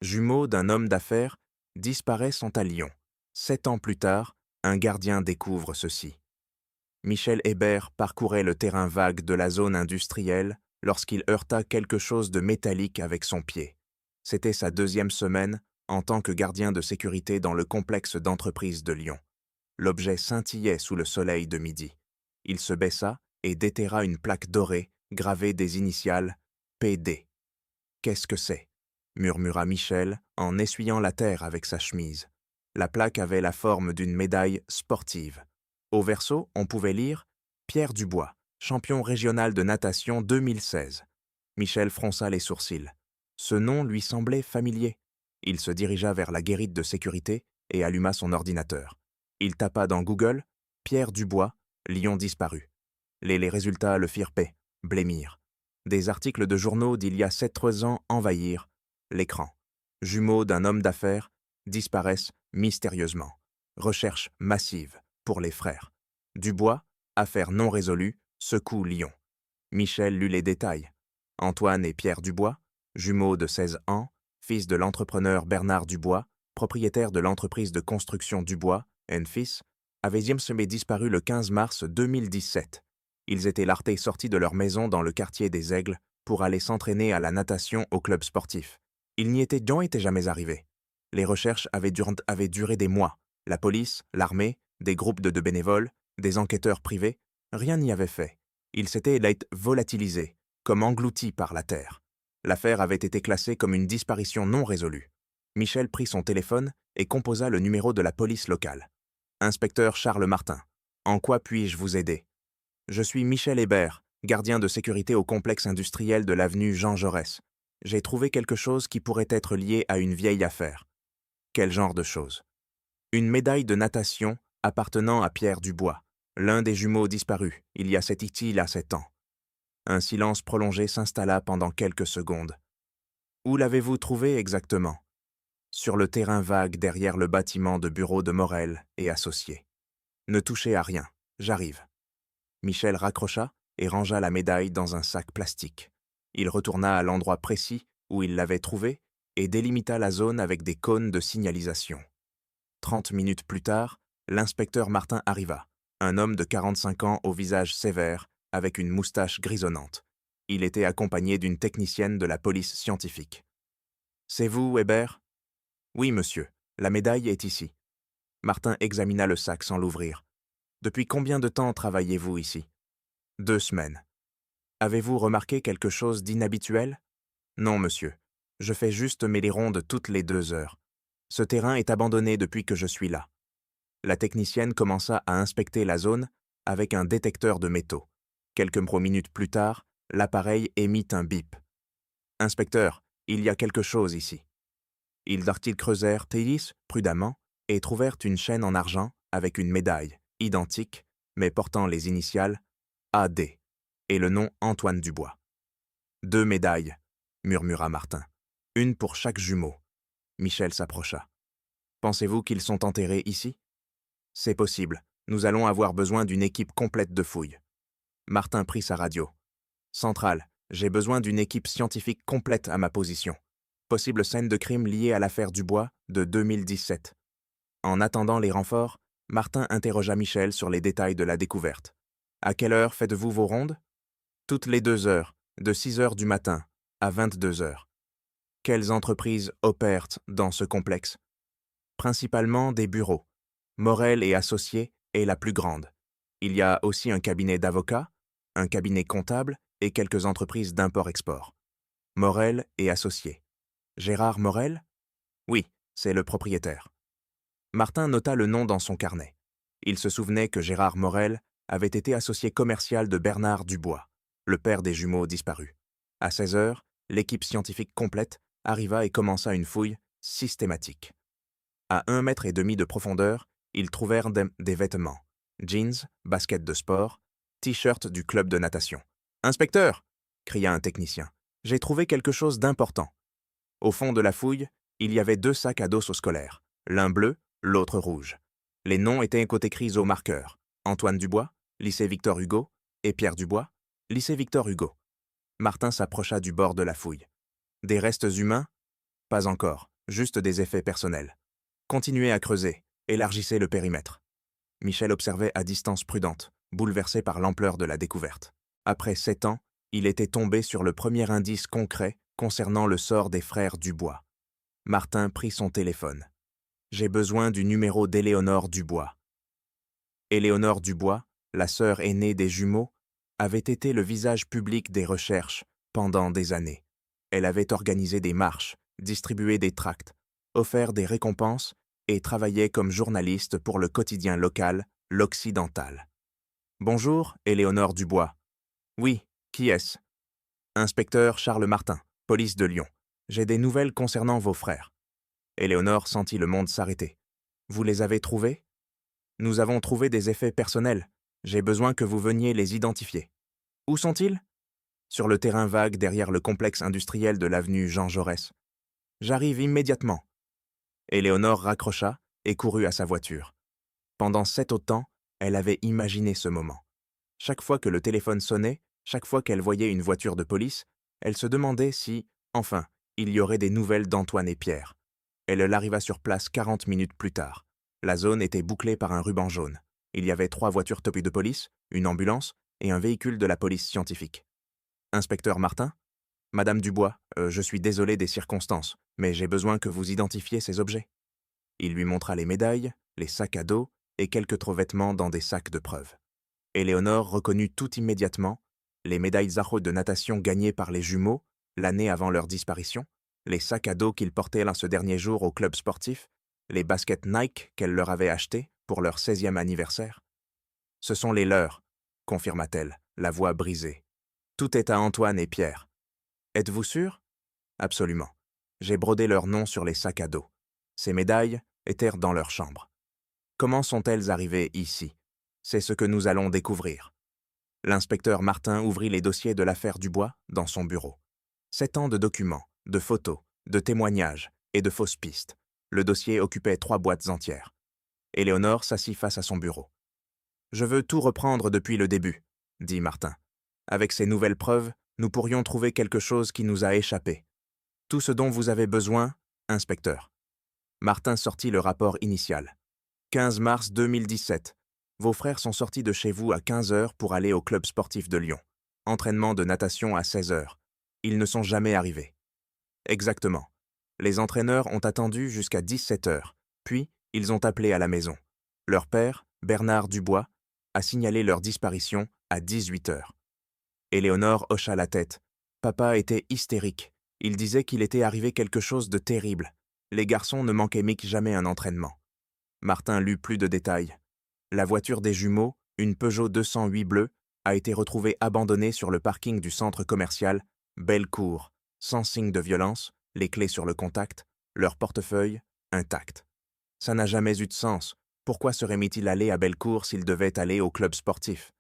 jumeaux d'un homme d'affaires, disparaissent à Lyon. 7 ans plus tard, un gardien découvre ceci. Michel Hébert parcourait le terrain vague de la zone industrielle lorsqu'il heurta quelque chose de métallique avec son pied. C'était sa 2e semaine en tant que gardien de sécurité dans le complexe d'entreprise de Lyon. L'objet scintillait sous le soleil de midi. Il se baissa et déterra une plaque dorée gravée des initiales PD. « Qu'est-ce que c'est » murmura Michel en essuyant la terre avec sa chemise. La plaque avait la forme d'une médaille sportive. Au verso, on pouvait lire « Pierre Dubois, champion régional de natation 2016 ». Michel fronça les sourcils. Ce nom lui semblait familier. Il se dirigea vers la guérite de sécurité et alluma son ordinateur. Il tapa dans Google « Pierre Dubois, lion disparu ». Les résultats le firent blêmir. Des articles de journaux d'il y a 7 ans envahirent l'écran. Jumeaux d'un homme d'affaires disparaissent mystérieusement. Recherche massive pour les frères. Dubois, affaire non résolue, secoue Lyon. Michel lut les détails. Antoine et Pierre Dubois, jumeaux de 16 ans, fils de l'entrepreneur Bernard Dubois, propriétaire de l'entreprise de construction Dubois & Fils, avaient disparu le 15 mars 2017. Ils étaient lartés sortis de leur maison dans le quartier des Aigles pour aller s'entraîner à la natation au club sportif. Ils n'y étaient jamais arrivés. Les recherches avaient duré des mois. La police, l'armée, des groupes de bénévoles, des enquêteurs privés, rien n'y avait fait. Ils s'étaient volatilisés, comme engloutis par la terre. L'affaire avait été classée comme une disparition non résolue. Michel prit son téléphone et composa le numéro de la police locale. Inspecteur Charles Martin. En quoi puis-je vous aider? Je suis Michel Hébert, gardien de sécurité au complexe industriel de l'avenue Jean Jaurès. J'ai trouvé quelque chose qui pourrait être lié à une vieille affaire. Quel genre de chose? Une médaille de natation appartenant à Pierre Dubois, l'un des jumeaux disparus, il y a 7 ans. Un silence prolongé s'installa pendant quelques secondes. Où l'avez-vous trouvé exactement? Sur le terrain vague derrière le bâtiment de bureau de Morel et associés. Ne touchez à rien, j'arrive. Michel raccrocha et rangea la médaille dans un sac plastique. Il retourna à l'endroit précis où il l'avait trouvée et délimita la zone avec des cônes de signalisation. 30 minutes plus tard, l'inspecteur Martin arriva, un homme de 45 ans au visage sévère, avec une moustache grisonnante. Il était accompagné d'une technicienne de la police scientifique. « C'est vous, Hébert ?»« Oui, monsieur. La médaille est ici. » Martin examina le sac sans l'ouvrir. « Depuis combien de temps travaillez-vous ici ?»« 2 semaines. »« Avez-vous remarqué quelque chose d'inhabituel ?»« Non, monsieur. Je fais juste mes rondes toutes les 2 heures. Ce terrain est abandonné depuis que je suis là. » La technicienne commença à inspecter la zone avec un détecteur de métaux. Quelques minutes plus tard, l'appareil émit un bip. « Inspecteur, il y a quelque chose ici. » Ils creusèrent prudemment et trouvèrent une chaîne en argent avec une médaille, identique, mais portant les initiales AD et le nom Antoine Dubois. « 2 médailles, » murmura Martin. « Une pour chaque jumeau. » Michel s'approcha. « Pensez-vous qu'ils sont enterrés ici? » « C'est possible. Nous allons avoir besoin d'une équipe complète de fouilles. » Martin prit sa radio. « Centrale, j'ai besoin d'une équipe scientifique complète à ma position. Possible scène de crime liée à l'affaire Dubois de 2017. » En attendant les renforts, Martin interrogea Michel sur les détails de la découverte. « À quelle heure faites-vous vos rondes? » « Toutes les 2 heures, de 6 heures du matin à 22 heures. » « Quelles entreprises opèrent dans ce complexe? » « Principalement des bureaux. Morel et Associés est la plus grande. Il y a aussi un cabinet d'avocats, un cabinet comptable et quelques entreprises d'import-export. Morel et Associés. Gérard Morel? Oui, c'est le propriétaire. Martin nota le nom dans son carnet. Il se souvenait que Gérard Morel avait été associé commercial de Bernard Dubois, le père des jumeaux disparus. À 16 heures, l'équipe scientifique complète arriva et commença une fouille systématique. À 1,5 m de profondeur, ils trouvèrent des vêtements, jeans, baskets de sport, t-shirt du club de natation. « Inspecteur !» cria un technicien. « J'ai trouvé quelque chose d'important. » Au fond de la fouille, il y avait 2 sacs à dos scolaires, l'un bleu, l'autre rouge. Les noms étaient écrits au marqueur. Antoine Dubois, lycée Victor Hugo, et Pierre Dubois, lycée Victor Hugo. Martin s'approcha du bord de la fouille. Des restes humains? Pas encore. juste des effets personnels. Continuez à creuser, élargissez le périmètre. Michel observait à distance prudente, bouleversé par l'ampleur de la découverte. Après 7 ans, il était tombé sur le premier indice concret concernant le sort des frères Dubois. Martin prit son téléphone. « J'ai besoin du numéro d'Éléonore Dubois. » Éléonore Dubois, la sœur aînée des jumeaux, avait été le visage public des recherches pendant des années. Elle avait organisé des marches, distribué des tracts, offert des récompenses et travaillait comme journaliste pour le quotidien local, l'Occidental. « Bonjour, Éléonore Dubois. »« Oui, qui est-ce ?»« Inspecteur Charles Martin, police de Lyon. J'ai des nouvelles concernant vos frères. » Éléonore sentit le monde s'arrêter. « Vous les avez trouvés ?»« Nous avons trouvé des effets personnels. J'ai besoin que vous veniez les identifier. »« Où sont-ils ?»« Sur le terrain vague derrière le complexe industriel de l'avenue Jean Jaurès. »« J'arrive immédiatement. » Éléonore raccrocha et courut à sa voiture. Pendant 7 autres temps, elle avait imaginé ce moment. Chaque fois que le téléphone sonnait, chaque fois qu'elle voyait une voiture de police, elle se demandait si, enfin, il y aurait des nouvelles d'Antoine et Pierre. Elle arriva sur place 40 minutes plus tard. La zone était bouclée par un ruban jaune. Il y avait 3 voitures topées de police, une ambulance et un véhicule de la police scientifique. « Inspecteur Martin ? Madame Dubois, je suis désolé des circonstances, mais j'ai besoin que vous identifiez ces objets. » Il lui montra les médailles, les sacs à dos et quelques autres vêtements dans des sacs de preuve. Éléonore reconnut tout immédiatement les médailles Zaho de natation gagnées par les jumeaux l'année avant leur disparition, les sacs à dos qu'ils portaient ce dernier jour au club sportif, les baskets Nike qu'elle leur avait achetés pour leur 16e anniversaire. « Ce sont les leurs, » confirma-t-elle, la voix brisée. « Tout est à Antoine et Pierre. » « Êtes-vous sûr ? » ?»« Absolument. J'ai brodé leurs noms sur les sacs à dos. Ces médailles étaient dans leur chambre. Comment sont-elles arrivées ici ? C'est ce que nous allons découvrir. » L'inspecteur Martin ouvrit les dossiers de l'affaire Dubois dans son bureau. 7 ans de documents, de photos, de témoignages et de fausses pistes. Le dossier occupait 3 boîtes entières. Éléonore s'assit face à son bureau. « Je veux tout reprendre depuis le début, » dit Martin. « Avec ces nouvelles preuves, nous pourrions trouver quelque chose qui nous a échappé. Tout ce dont vous avez besoin, inspecteur. » Martin sortit le rapport initial. « 15 mars 2017. Vos frères sont sortis de chez vous à 15 heures pour aller au club sportif de Lyon. Entraînement de natation à 16 heures. Ils ne sont jamais arrivés. » Exactement. Les entraîneurs ont attendu jusqu'à 17 heures, puis ils ont appelé à la maison. Leur père, Bernard Dubois, a signalé leur disparition à 18 heures. Éléonore hocha la tête. Papa était hystérique. Il disait qu'il était arrivé quelque chose de terrible. Les garçons ne manquaient jamais un entraînement. Martin lut plus de détails. La voiture des jumeaux, une Peugeot 208 bleue, a été retrouvée abandonnée sur le parking du centre commercial Bellecour, sans signe de violence, les clés sur le contact, leur portefeuille intact. Ça n'a jamais eu de sens. Pourquoi serait-il allé à Bellecour s'il devait aller au club sportif ?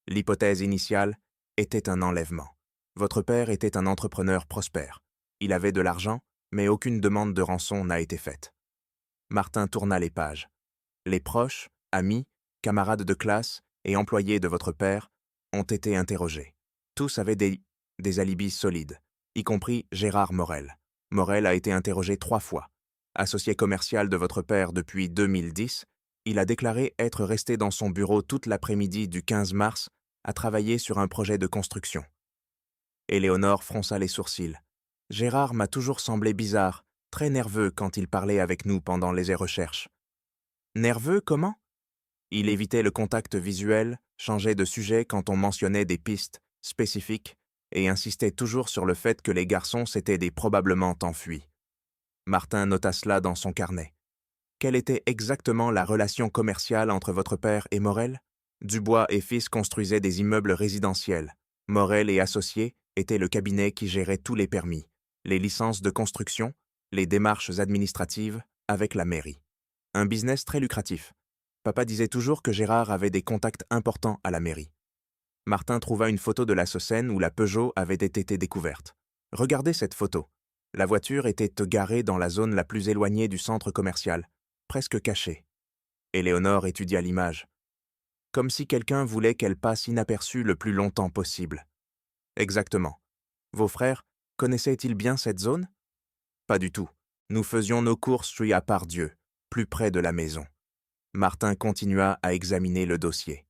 L'hypothèse initiale était un enlèvement. Votre père était un entrepreneur prospère. Il avait de l'argent, mais aucune demande de rançon n'a été faite. Martin tourna les pages. Les proches, amis, camarades de classe et employés de votre père ont été interrogés. Tous avaient des alibis solides, y compris Gérard Morel. Morel a été interrogé 3 fois. Associé commercial de votre père depuis 2010, il a déclaré être resté dans son bureau toute l'après-midi du 15 mars à travailler sur un projet de construction. Éléonore fronça les sourcils. Gérard m'a toujours semblé bizarre, très nerveux quand il parlait avec nous pendant les recherches. Nerveux comment ? Il évitait le contact visuel, changeait de sujet quand on mentionnait des pistes spécifiques et insistait toujours sur le fait que les garçons s'étaient probablement enfuis. Martin nota cela dans son carnet. Quelle était exactement la relation commerciale entre votre père et Morel ? Dubois et fils construisaient des immeubles résidentiels. Morel et associés étaient le cabinet qui gérait tous les permis, les licences de construction, les démarches administratives avec la mairie. Un business très lucratif. Papa disait toujours que Gérard avait des contacts importants à la mairie. Martin trouva une photo de la scène où la Peugeot avait été découverte. Regardez cette photo. La voiture était garée dans la zone la plus éloignée du centre commercial, presque cachée. Éléonore étudia l'image. Comme si quelqu'un voulait qu'elle passe inaperçue le plus longtemps possible. Exactement. Vos frères connaissaient-ils bien cette zone ? Pas du tout. Nous faisions nos courses rue à Pardieu, plus près de la maison. Martin continua à examiner le dossier.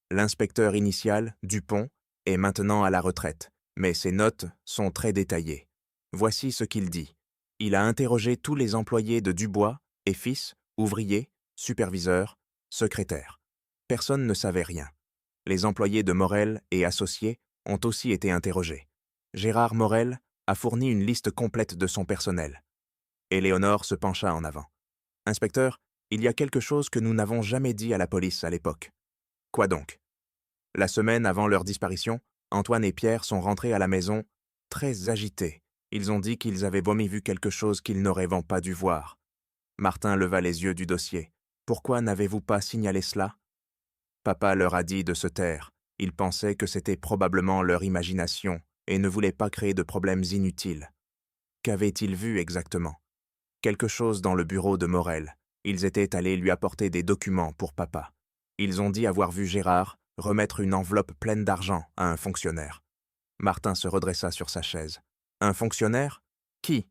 L'inspecteur initial, Dupont, est maintenant à la retraite, mais ses notes sont très détaillées. Voici ce qu'il dit. Il a interrogé tous les employés de Dubois et Fils, ouvriers, superviseurs, secrétaires. Personne ne savait rien. Les employés de Morel et associés ont aussi été interrogés. Gérard Morel a fourni une liste complète de son personnel. Éléonore se pencha en avant. « Inspecteur, il y a quelque chose que nous n'avons jamais dit à la police à l'époque. » « Quoi donc ?» La semaine avant leur disparition, Antoine et Pierre sont rentrés à la maison très agités. Ils ont dit qu'ils avaient vu quelque chose qu'ils n'auraient pas dû voir. Martin leva les yeux du dossier. « Pourquoi n'avez-vous pas signalé cela ?» Papa leur a dit de se taire. Il pensait que c'était probablement leur imagination et ne voulait pas créer de problèmes inutiles. Qu'avaient-ils vu exactement? Quelque chose dans le bureau de Morel. Ils étaient allés lui apporter des documents pour papa. Ils ont dit avoir vu Gérard remettre une enveloppe pleine d'argent à un fonctionnaire. Martin se redressa sur sa chaise. Un fonctionnaire? Qui?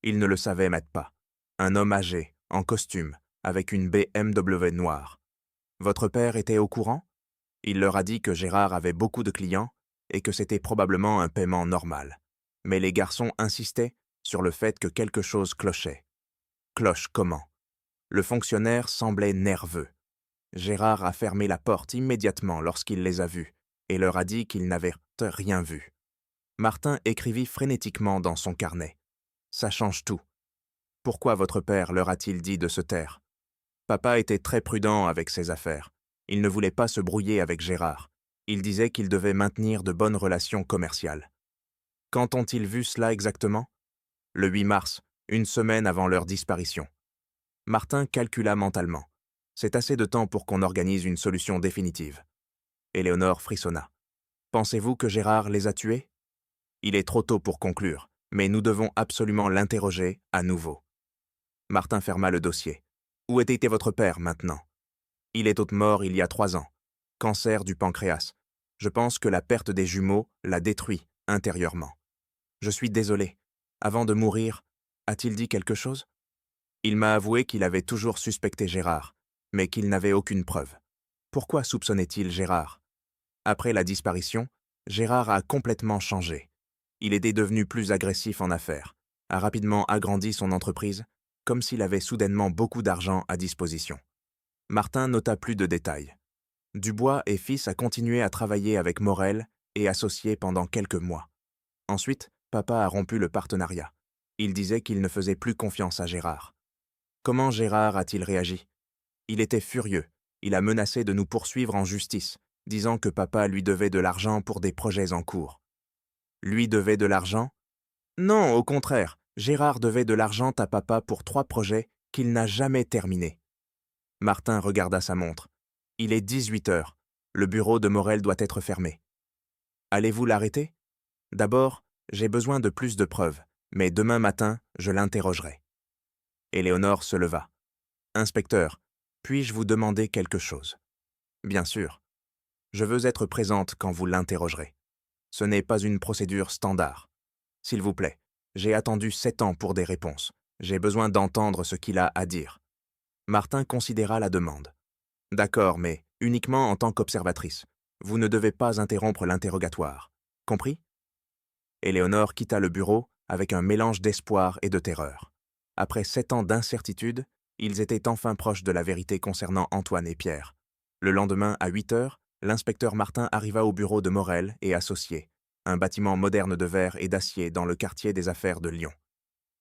Il ne le savait même pas. Un homme âgé, en costume, avec une BMW noire. Votre père était au courant? Il leur a dit que Gérard avait beaucoup de clients et que c'était probablement un paiement normal. Mais les garçons insistaient sur le fait que quelque chose clochait. Cloche comment? Le fonctionnaire semblait nerveux. Gérard a fermé la porte immédiatement lorsqu'il les a vus et leur a dit qu'il n'avait rien vu. Martin écrivit frénétiquement dans son carnet. Ça change tout. Pourquoi votre père leur a-t-il dit de se taire? Papa était très prudent avec ses affaires. Il ne voulait pas se brouiller avec Gérard. Il disait qu'il devait maintenir de bonnes relations commerciales. Quand ont-ils vu cela exactement? Le 8 mars, une semaine avant leur disparition. Martin calcula mentalement. C'est assez de temps pour qu'on organise une solution définitive. Éléonore frissonna. Pensez-vous que Gérard les a tués? Il est trop tôt pour conclure, mais nous devons absolument l'interroger à nouveau. Martin ferma le dossier. Où était votre père maintenant? Il est mort il y a 3 ans. Cancer du pancréas. Je pense que la perte des jumeaux l'a détruit intérieurement. Je suis désolé. Avant de mourir, a-t-il dit quelque chose? Il m'a avoué qu'il avait toujours suspecté Gérard, mais qu'il n'avait aucune preuve. Pourquoi soupçonnait-il Gérard? Après la disparition, Gérard a complètement changé. Il était devenu plus agressif en affaires, a rapidement agrandi son entreprise, comme s'il avait soudainement beaucoup d'argent à disposition. Martin nota plus de détails. Dubois et Fils a continué à travailler avec Morel et associés pendant quelques mois. Ensuite, papa a rompu le partenariat. Il disait qu'il ne faisait plus confiance à Gérard. Comment Gérard a-t-il réagi? Il était furieux. Il a menacé de nous poursuivre en justice, disant que papa lui devait de l'argent pour des projets en cours. Lui devait de l'argent? Non, au contraire, Gérard devait de l'argent à papa pour 3 projets qu'il n'a jamais terminés. Martin regarda sa montre. Il est 18 heures. Le bureau de Morel doit être fermé. Allez-vous l'arrêter? D'abord, j'ai besoin de plus de preuves, mais demain matin, je l'interrogerai. Éléonore se leva. Inspecteur, puis-je vous demander quelque chose? Bien sûr. Je veux être présente quand vous l'interrogerez. Ce n'est pas une procédure standard. S'il vous plaît, j'ai attendu 7 ans pour des réponses. J'ai besoin d'entendre ce qu'il a à dire. Martin considéra la demande. D'accord, mais uniquement en tant qu'observatrice. Vous ne devez pas interrompre l'interrogatoire. Compris? Éléonore quitta le bureau avec un mélange d'espoir et de terreur. Après 7 ans d'incertitude, ils étaient enfin proches de la vérité concernant Antoine et Pierre. Le lendemain, à 8 heures, l'inspecteur Martin arriva au bureau de Morel et associés, un bâtiment moderne de verre et d'acier dans le quartier des affaires de Lyon.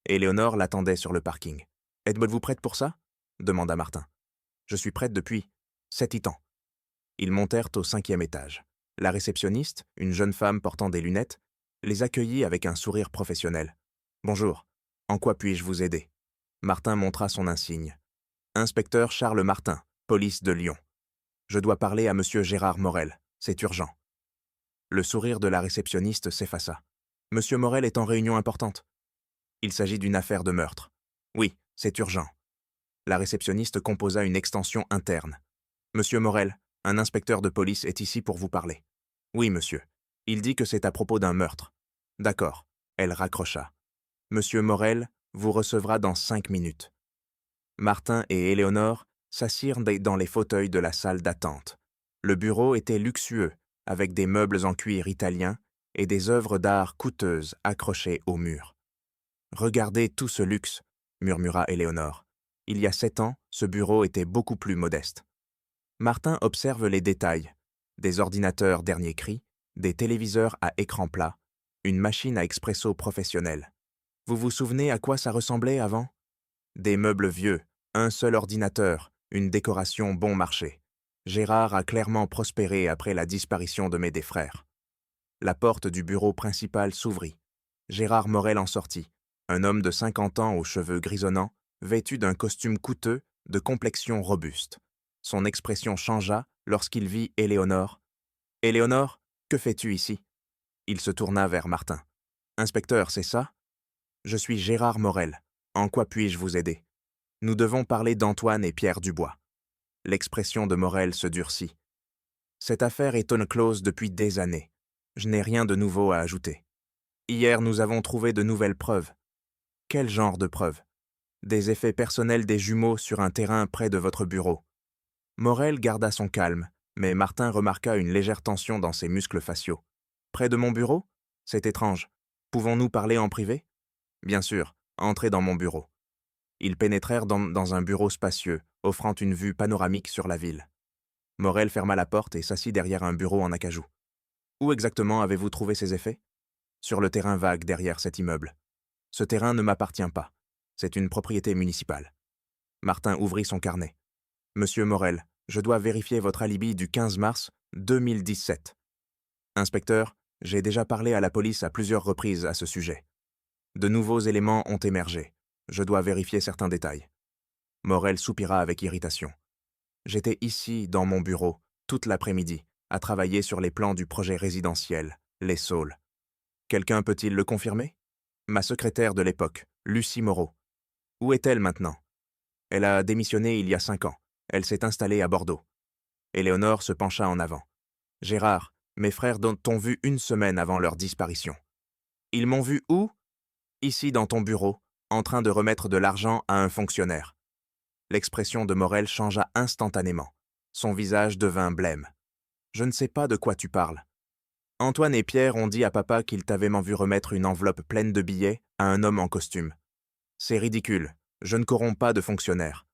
Éléonore l'attendait sur le parking. « Êtes-vous prête pour ça ?» demanda Martin. « Je suis prête depuis 7 ans. » Ils montèrent au 5e étage. La réceptionniste, une jeune femme portant des lunettes, les accueillit avec un sourire professionnel. « Bonjour, en quoi puis-je vous aider ?» Martin montra son insigne. « Inspecteur Charles Martin, police de Lyon. Je dois parler à monsieur Gérard Morel, c'est urgent. » Le sourire de la réceptionniste s'effaça. « Monsieur Morel est en réunion importante. » « Il s'agit d'une affaire de meurtre. »« Oui, c'est urgent. » La réceptionniste composa une extension interne. « Monsieur Morel, un inspecteur de police est ici pour vous parler. »« Oui, monsieur. Il dit que c'est à propos d'un meurtre. »« D'accord. » Elle raccrocha. « Monsieur Morel, vous recevra dans 5 minutes. Martin et Éléonore s'assirent dans les fauteuils de la salle d'attente. Le bureau était luxueux, avec des meubles en cuir italien et des œuvres d'art coûteuses accrochées au mur. « Regardez tout ce luxe », murmura Éléonore. Il y a 7 ans, ce bureau était beaucoup plus modeste. Martin observe les détails. Des ordinateurs dernier cri, des téléviseurs à écran plat, une machine à expresso professionnelle. Vous vous souvenez à quoi ça ressemblait avant? Des meubles vieux, un seul ordinateur, une décoration bon marché. Gérard a clairement prospéré après la disparition de mes deux frères. La porte du bureau principal s'ouvrit. Gérard Morel en sortit, un homme de 50 ans aux cheveux grisonnants, vêtu d'un costume coûteux, de complexion robuste. Son expression changea lorsqu'il vit Éléonore. « Éléonore, que fais-tu ici ?» Il se tourna vers Martin. « Inspecteur, c'est ça ? Je suis Gérard Morel. En quoi puis-je vous aider ? Nous devons parler d'Antoine et Pierre Dubois. » L'expression de Morel se durcit. « Cette affaire est on close depuis des années. Je n'ai rien de nouveau à ajouter. Hier, nous avons trouvé de nouvelles preuves. » « Quel genre de preuves ? » « Des effets personnels des jumeaux sur un terrain près de votre bureau. » Morel garda son calme, mais Martin remarqua une légère tension dans ses muscles faciaux. « Près de mon bureau ? C'est étrange. Pouvons-nous parler en privé ? » « Bien sûr, entrez dans mon bureau. » Ils pénétrèrent dans un bureau spacieux, offrant une vue panoramique sur la ville. Morel ferma la porte et s'assit derrière un bureau en acajou. « Où exactement avez-vous trouvé ces effets ? » « Sur le terrain vague derrière cet immeuble. Ce terrain ne m'appartient pas. C'est une propriété municipale. » Martin ouvrit son carnet. « Monsieur Morel, je dois vérifier votre alibi du 15 mars 2017. » « Inspecteur, j'ai déjà parlé à la police à plusieurs reprises à ce sujet. De nouveaux éléments ont émergé. Je dois vérifier certains détails. » Morel soupira avec irritation. « J'étais ici, dans mon bureau, toute l'après-midi, à travailler sur les plans du projet résidentiel, Les Saules. Quelqu'un peut-il le confirmer ? Ma secrétaire de l'époque, Lucie Moreau. Où est-elle maintenant ? Elle a démissionné il y a 5 ans. Elle s'est installée à Bordeaux. » Éléonore se pencha en avant. « Gérard, mes frères t'ont vu 1 semaine avant leur disparition. »« Ils m'ont vu où ? » ?»« Ici dans ton bureau, en train de remettre de l'argent à un fonctionnaire. » L'expression de Morel changea instantanément. Son visage devint blême. « Je ne sais pas de quoi tu parles. Antoine et Pierre ont dit à papa qu'ils t'avaient vu remettre une enveloppe pleine de billets à un homme en costume. C'est ridicule, je ne corromps pas de fonctionnaires. »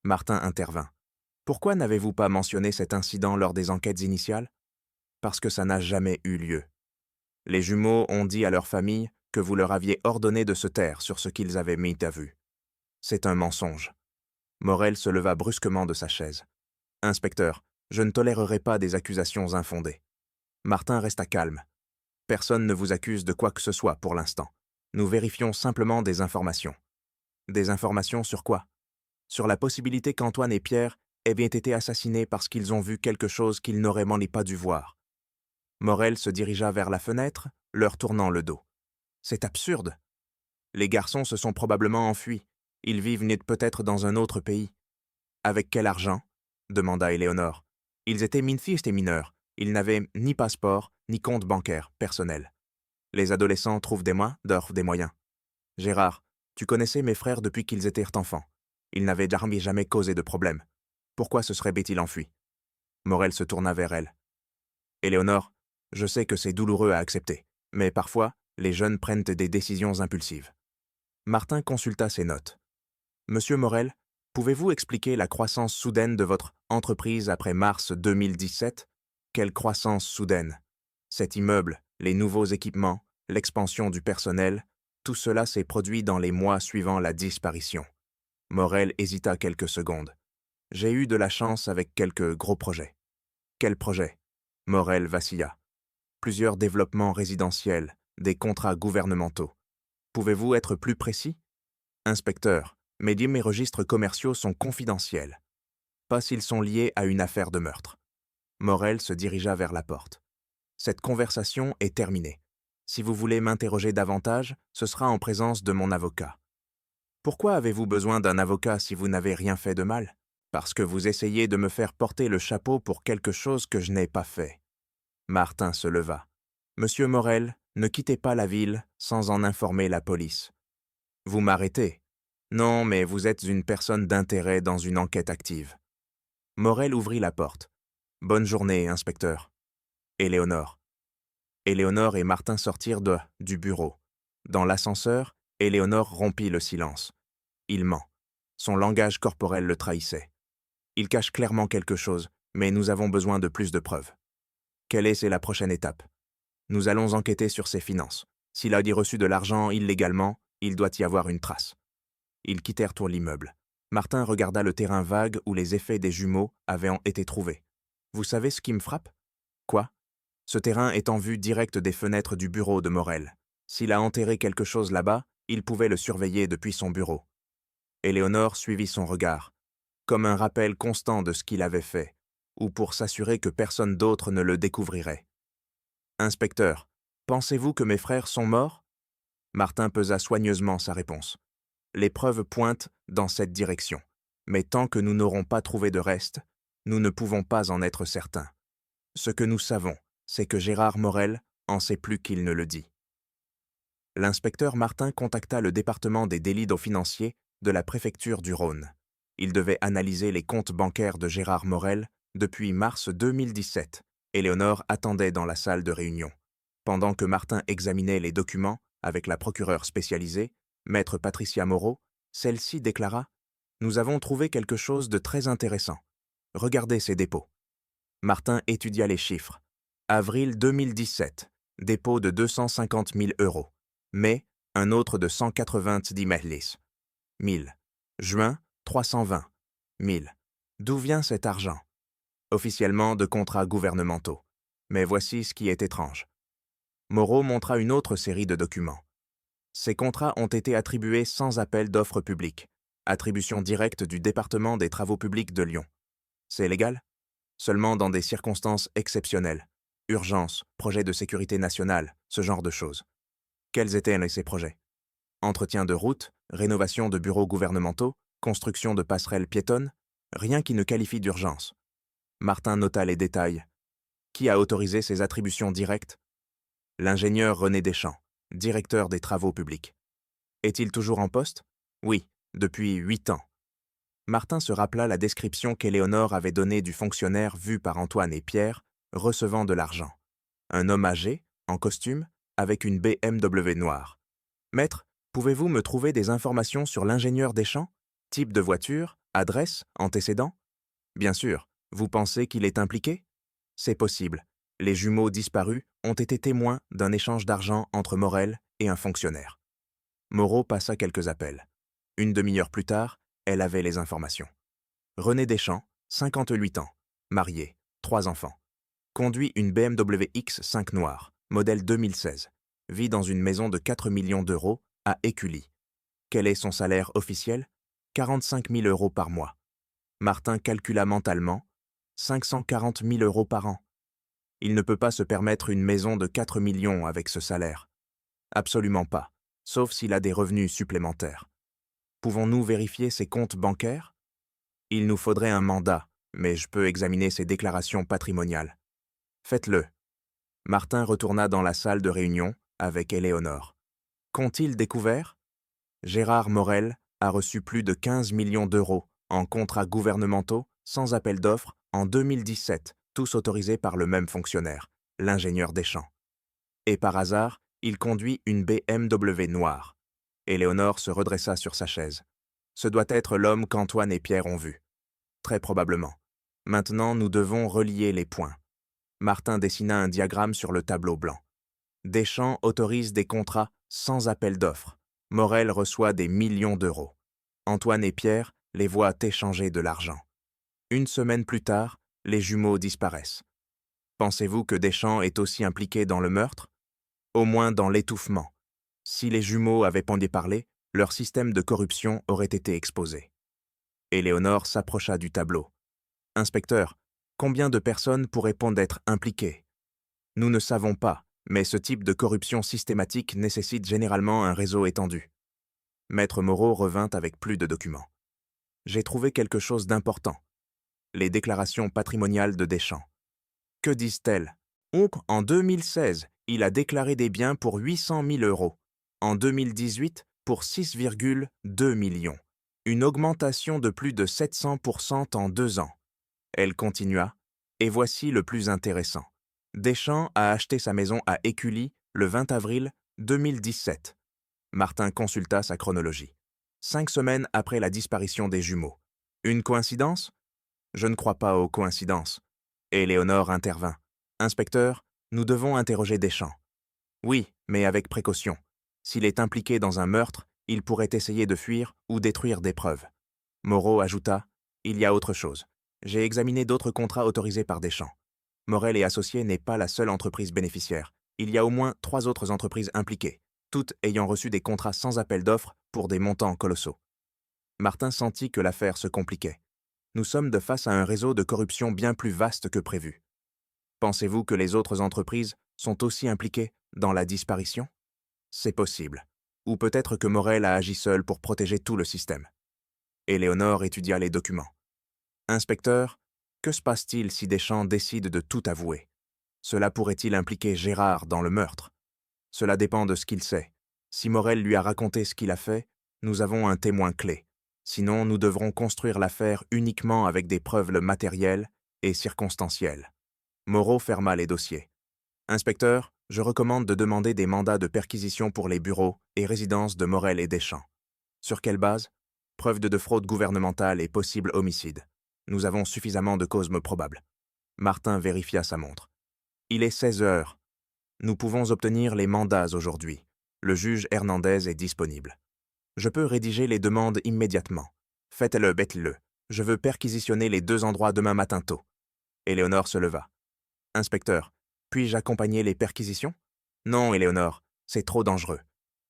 Martin intervint. « Pourquoi n'avez-vous pas mentionné cet incident lors des enquêtes initiales ? » « Parce que ça n'a jamais eu lieu. Les jumeaux ont dit à leur famille que vous leur aviez ordonné de se taire sur ce qu'ils avaient mis à vue. C'est un mensonge. » Morel se leva brusquement de sa chaise. « Inspecteur, je ne tolérerai pas des accusations infondées. » Martin resta calme. « Personne ne vous accuse de quoi que ce soit pour l'instant. Nous vérifions simplement des informations. » « Des informations sur quoi ? » Sur la possibilité qu'Antoine et Pierre aient bien été assassinés parce qu'ils ont vu quelque chose qu'ils n'auraient pas dû voir. Morel se dirigea vers la fenêtre, leur tournant le dos. « C'est absurde. Les garçons se sont probablement enfuis. Ils vivent peut-être dans un autre pays. »« Avec quel argent ? » demanda Éléonore. « Ils étaient fils et mineurs. Ils n'avaient ni passeport, ni compte bancaire personnel. Les adolescents trouvent des moyens. Gérard, tu connaissais mes frères depuis qu'ils étaient enfants. Ils n'avaient jamais causé de problème. Pourquoi se seraient-ils enfuis ? » Morel se tourna vers elle. « Éléonore, je sais que c'est douloureux à accepter, mais parfois, les jeunes prennent des décisions impulsives. » Martin consulta ses notes. « Monsieur Morel, pouvez-vous expliquer la croissance soudaine de votre entreprise après mars 2017 ? Quelle croissance soudaine ? Cet immeuble, les nouveaux équipements, l'expansion du personnel, tout cela s'est produit dans les mois suivant la disparition. » Morel hésita quelques secondes. « J'ai eu de la chance avec quelques gros projets. » « Quels projets ? » Morel vacilla. « Plusieurs développements résidentiels, des contrats gouvernementaux. Pouvez-vous être plus précis ? Inspecteur, mes registres commerciaux sont confidentiels. Pas s'ils sont liés à une affaire de meurtre. » Morel se dirigea vers la porte. « Cette conversation est terminée. Si vous voulez m'interroger davantage, ce sera en présence de mon avocat. » « Pourquoi avez-vous besoin d'un avocat si vous n'avez rien fait de mal ? » « Parce que vous essayez de me faire porter le chapeau pour quelque chose que je n'ai pas fait. » Martin se leva. « Monsieur Morel, ne quittez pas la ville sans en informer la police. Vous m'arrêtez. Non, mais vous êtes une personne d'intérêt dans une enquête active. Morel ouvrit la porte. Bonne journée, inspecteur. Éléonore. Éléonore et Martin sortirent du bureau. Dans l'ascenseur, Éléonore rompit le silence. Il ment. Son langage corporel le trahissait. Il cache clairement quelque chose, mais nous avons besoin de plus de preuves. Quelle est la prochaine étape? Nous allons enquêter sur ses finances. S'il a reçu de l'argent illégalement, il doit y avoir une trace. Ils quittèrent l'immeuble. Martin regarda le terrain vague où les effets des jumeaux avaient été trouvés. Vous savez ce qui me frappe? Quoi? Ce terrain est en vue directe des fenêtres du bureau de Morel. S'il a enterré quelque chose là-bas, il pouvait le surveiller depuis son bureau. Éléonore suivit son regard, comme un rappel constant de ce qu'il avait fait, ou pour s'assurer que personne d'autre ne le découvrirait. Inspecteur, pensez-vous que mes frères sont morts? Martin pesa soigneusement sa réponse. Les preuves pointent dans cette direction, mais tant que nous n'aurons pas trouvé de reste, nous ne pouvons pas en être certains. Ce que nous savons, c'est que Gérard Morel en sait plus qu'il ne le dit. L'inspecteur Martin contacta le département des délits financiers de la préfecture du Rhône. Il devait analyser les comptes bancaires de Gérard Morel depuis mars 2017. Éléonore attendait dans la salle de réunion. Pendant que Martin examinait les documents avec la procureure spécialisée, maître Patricia Moreau, celle-ci déclara « Nous avons trouvé quelque chose de très intéressant. Regardez ces dépôts. » Martin étudia les chiffres. Avril 2017, dépôt de 250 000 €. Mai, un autre de 190 000. Juin, 320 000. D'où vient cet argent? Officiellement de contrats gouvernementaux. Mais voici ce qui est étrange. Moreau montra une autre série de documents. Ces contrats ont été attribués sans appel d'offres publiques. Attribution directe du département des travaux publics de Lyon. C'est légal? Seulement dans des circonstances exceptionnelles. Urgence, projet de sécurité nationale, ce genre de choses. Quels étaient ces projets? Entretien de routes, rénovation de bureaux gouvernementaux, construction de passerelles piétonnes, rien qui ne qualifie d'urgence. Martin nota les détails. Qui a autorisé ces attributions directes? L'ingénieur René Deschamps, directeur des travaux publics. Est-il toujours en poste? Oui, depuis 8 ans. Martin se rappela la description qu'Éléonore avait donnée du fonctionnaire vu par Antoine et Pierre, recevant de l'argent. Un homme âgé, en costume, avec une BMW noire. Maître, pouvez-vous me trouver des informations sur l'ingénieur Deschamps? Type de voiture, adresse, antécédent? Bien sûr, vous pensez qu'il est impliqué? C'est possible. Les jumeaux disparus ont été témoins d'un échange d'argent entre Morel et un fonctionnaire. Moreau passa quelques appels. Une demi-heure plus tard, elle avait les informations. René Deschamps, 58 ans, marié, 3 enfants. Conduit une BMW X5 noire, modèle 2016. Vit dans une maison de 4 millions d'euros à Écully. Quel est son salaire officiel? 45 000 € par mois. Martin calcula mentalement 540 000 € par an. Il ne peut pas se permettre une maison de 4 millions avec ce salaire. Absolument pas, sauf s'il a des revenus supplémentaires. Pouvons-nous vérifier ses comptes bancaires? Il nous faudrait un mandat, mais je peux examiner ses déclarations patrimoniales. Faites-le. Martin retourna dans la salle de réunion avec Éléonore. Qu'ont-ils découvert? Gérard Morel a reçu plus de 15 millions d'euros en contrats gouvernementaux sans appel d'offres en 2017, tous autorisés par le même fonctionnaire, l'ingénieur Deschamps. Et par hasard, il conduit une BMW noire. Éléonore se redressa sur sa chaise. Ce doit être l'homme qu'Antoine et Pierre ont vu. Très probablement. Maintenant, nous devons relier les points. Martin dessina un diagramme sur le tableau blanc. Deschamps autorise des contrats sans appel d'offres. Morel reçoit des millions d'euros. Antoine et Pierre les voient échanger de l'argent. Une semaine plus tard, les jumeaux disparaissent. Pensez-vous que Deschamps est aussi impliqué dans le meurtre? Au moins dans l'étouffement. Si les jumeaux avaient parlé, leur système de corruption aurait été exposé. Éléonore s'approcha du tableau. « Inspecteur, combien de personnes pourraient être impliquées? Nous ne savons pas, mais ce type de corruption systématique nécessite généralement un réseau étendu. » Maître Moreau revint avec plus de documents. « J'ai trouvé quelque chose d'important. Les déclarations patrimoniales de Deschamps. Que disent-elles? En 2016, il a déclaré des biens pour 800 000 €. En 2018, pour 6,2 millions, une augmentation de plus de 700% en 2 ans. Elle continua, et voici le plus intéressant. Deschamps a acheté sa maison à Écully le 20 avril 2017. Martin consulta sa chronologie. 5 semaines après la disparition des jumeaux. Une coïncidence? Je ne crois pas aux coïncidences. Éléonore intervint. Inspecteur, nous devons interroger Deschamps. Oui, mais avec précaution. S'il est impliqué dans un meurtre, il pourrait essayer de fuir ou détruire des preuves. Moreau ajouta, il y a autre chose. J'ai examiné d'autres contrats autorisés par Deschamps. Morel et Associés n'est pas la seule entreprise bénéficiaire. Il y a au moins 3 autres entreprises impliquées, toutes ayant reçu des contrats sans appel d'offres pour des montants colossaux. Martin sentit que l'affaire se compliquait. Nous sommes de face à un réseau de corruption bien plus vaste que prévu. Pensez-vous que les autres entreprises sont aussi impliquées dans la disparition? C'est possible. Ou peut-être que Morel a agi seul pour protéger tout le système. Éléonore étudia les documents. Inspecteur, que se passe-t-il si Deschamps décide de tout avouer? Cela pourrait-il impliquer Gérard dans le meurtre? Cela dépend de ce qu'il sait. Si Morel lui a raconté ce qu'il a fait, nous avons un témoin clé. Sinon, nous devrons construire l'affaire uniquement avec des preuves matérielles et circonstancielles. Moreau ferma les dossiers. Inspecteur, je recommande de demander des mandats de perquisition pour les bureaux et résidences de Morel et Deschamps. Sur quelle base? Preuve de fraude gouvernementale et possible homicide. Nous avons suffisamment de causes probables. Martin vérifia sa montre. Il est 16 heures. Nous pouvons obtenir les mandats aujourd'hui. Le juge Hernandez est disponible. Je peux rédiger les demandes immédiatement. Faites-le, bête-le. Je veux perquisitionner les 2 endroits demain matin tôt. Éléonore se leva. Inspecteur, puis-je accompagner les perquisitions? Non, Éléonore, c'est trop dangereux.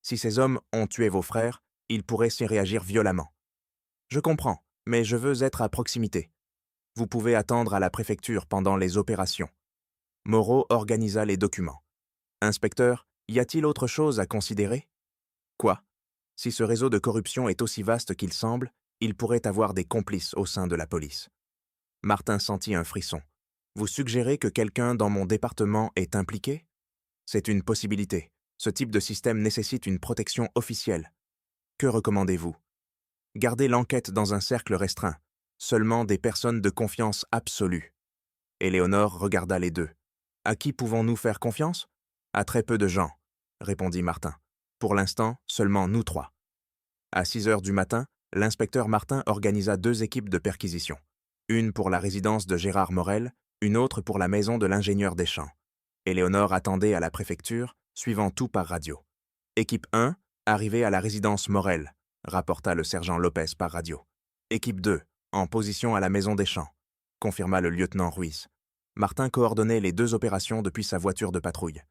Si ces hommes ont tué vos frères, ils pourraient s'y réagir violemment. Je comprends, mais je veux être à proximité. Vous pouvez attendre à la préfecture pendant les opérations. Moreau organisa les documents. Inspecteur, y a-t-il autre chose à considérer? Quoi? Si ce réseau de corruption est aussi vaste qu'il semble, il pourrait avoir des complices au sein de la police. Martin sentit un frisson. Vous suggérez que quelqu'un dans mon département est impliqué? C'est une possibilité. Ce type de système nécessite une protection officielle. Que recommandez-vous? Gardez l'enquête dans un cercle restreint. Seulement des personnes de confiance absolue. Éléonore regarda les deux. À qui pouvons-nous faire confiance? À très peu de gens, répondit Martin. Pour l'instant, seulement nous 3. À 6 heures du matin, l'inspecteur Martin organisa 2 équipes de perquisition. Une pour la résidence de Gérard Morel, une autre pour la maison de l'ingénieur Deschamps. Éléonore attendait à la préfecture, suivant tout par radio. Équipe 1, arrivée à la résidence Morel, rapporta le sergent Lopez par radio. Équipe 2, en position à la maison Deschamps, confirma le lieutenant Ruiz. Martin coordonnait les 2 opérations depuis sa voiture de patrouille.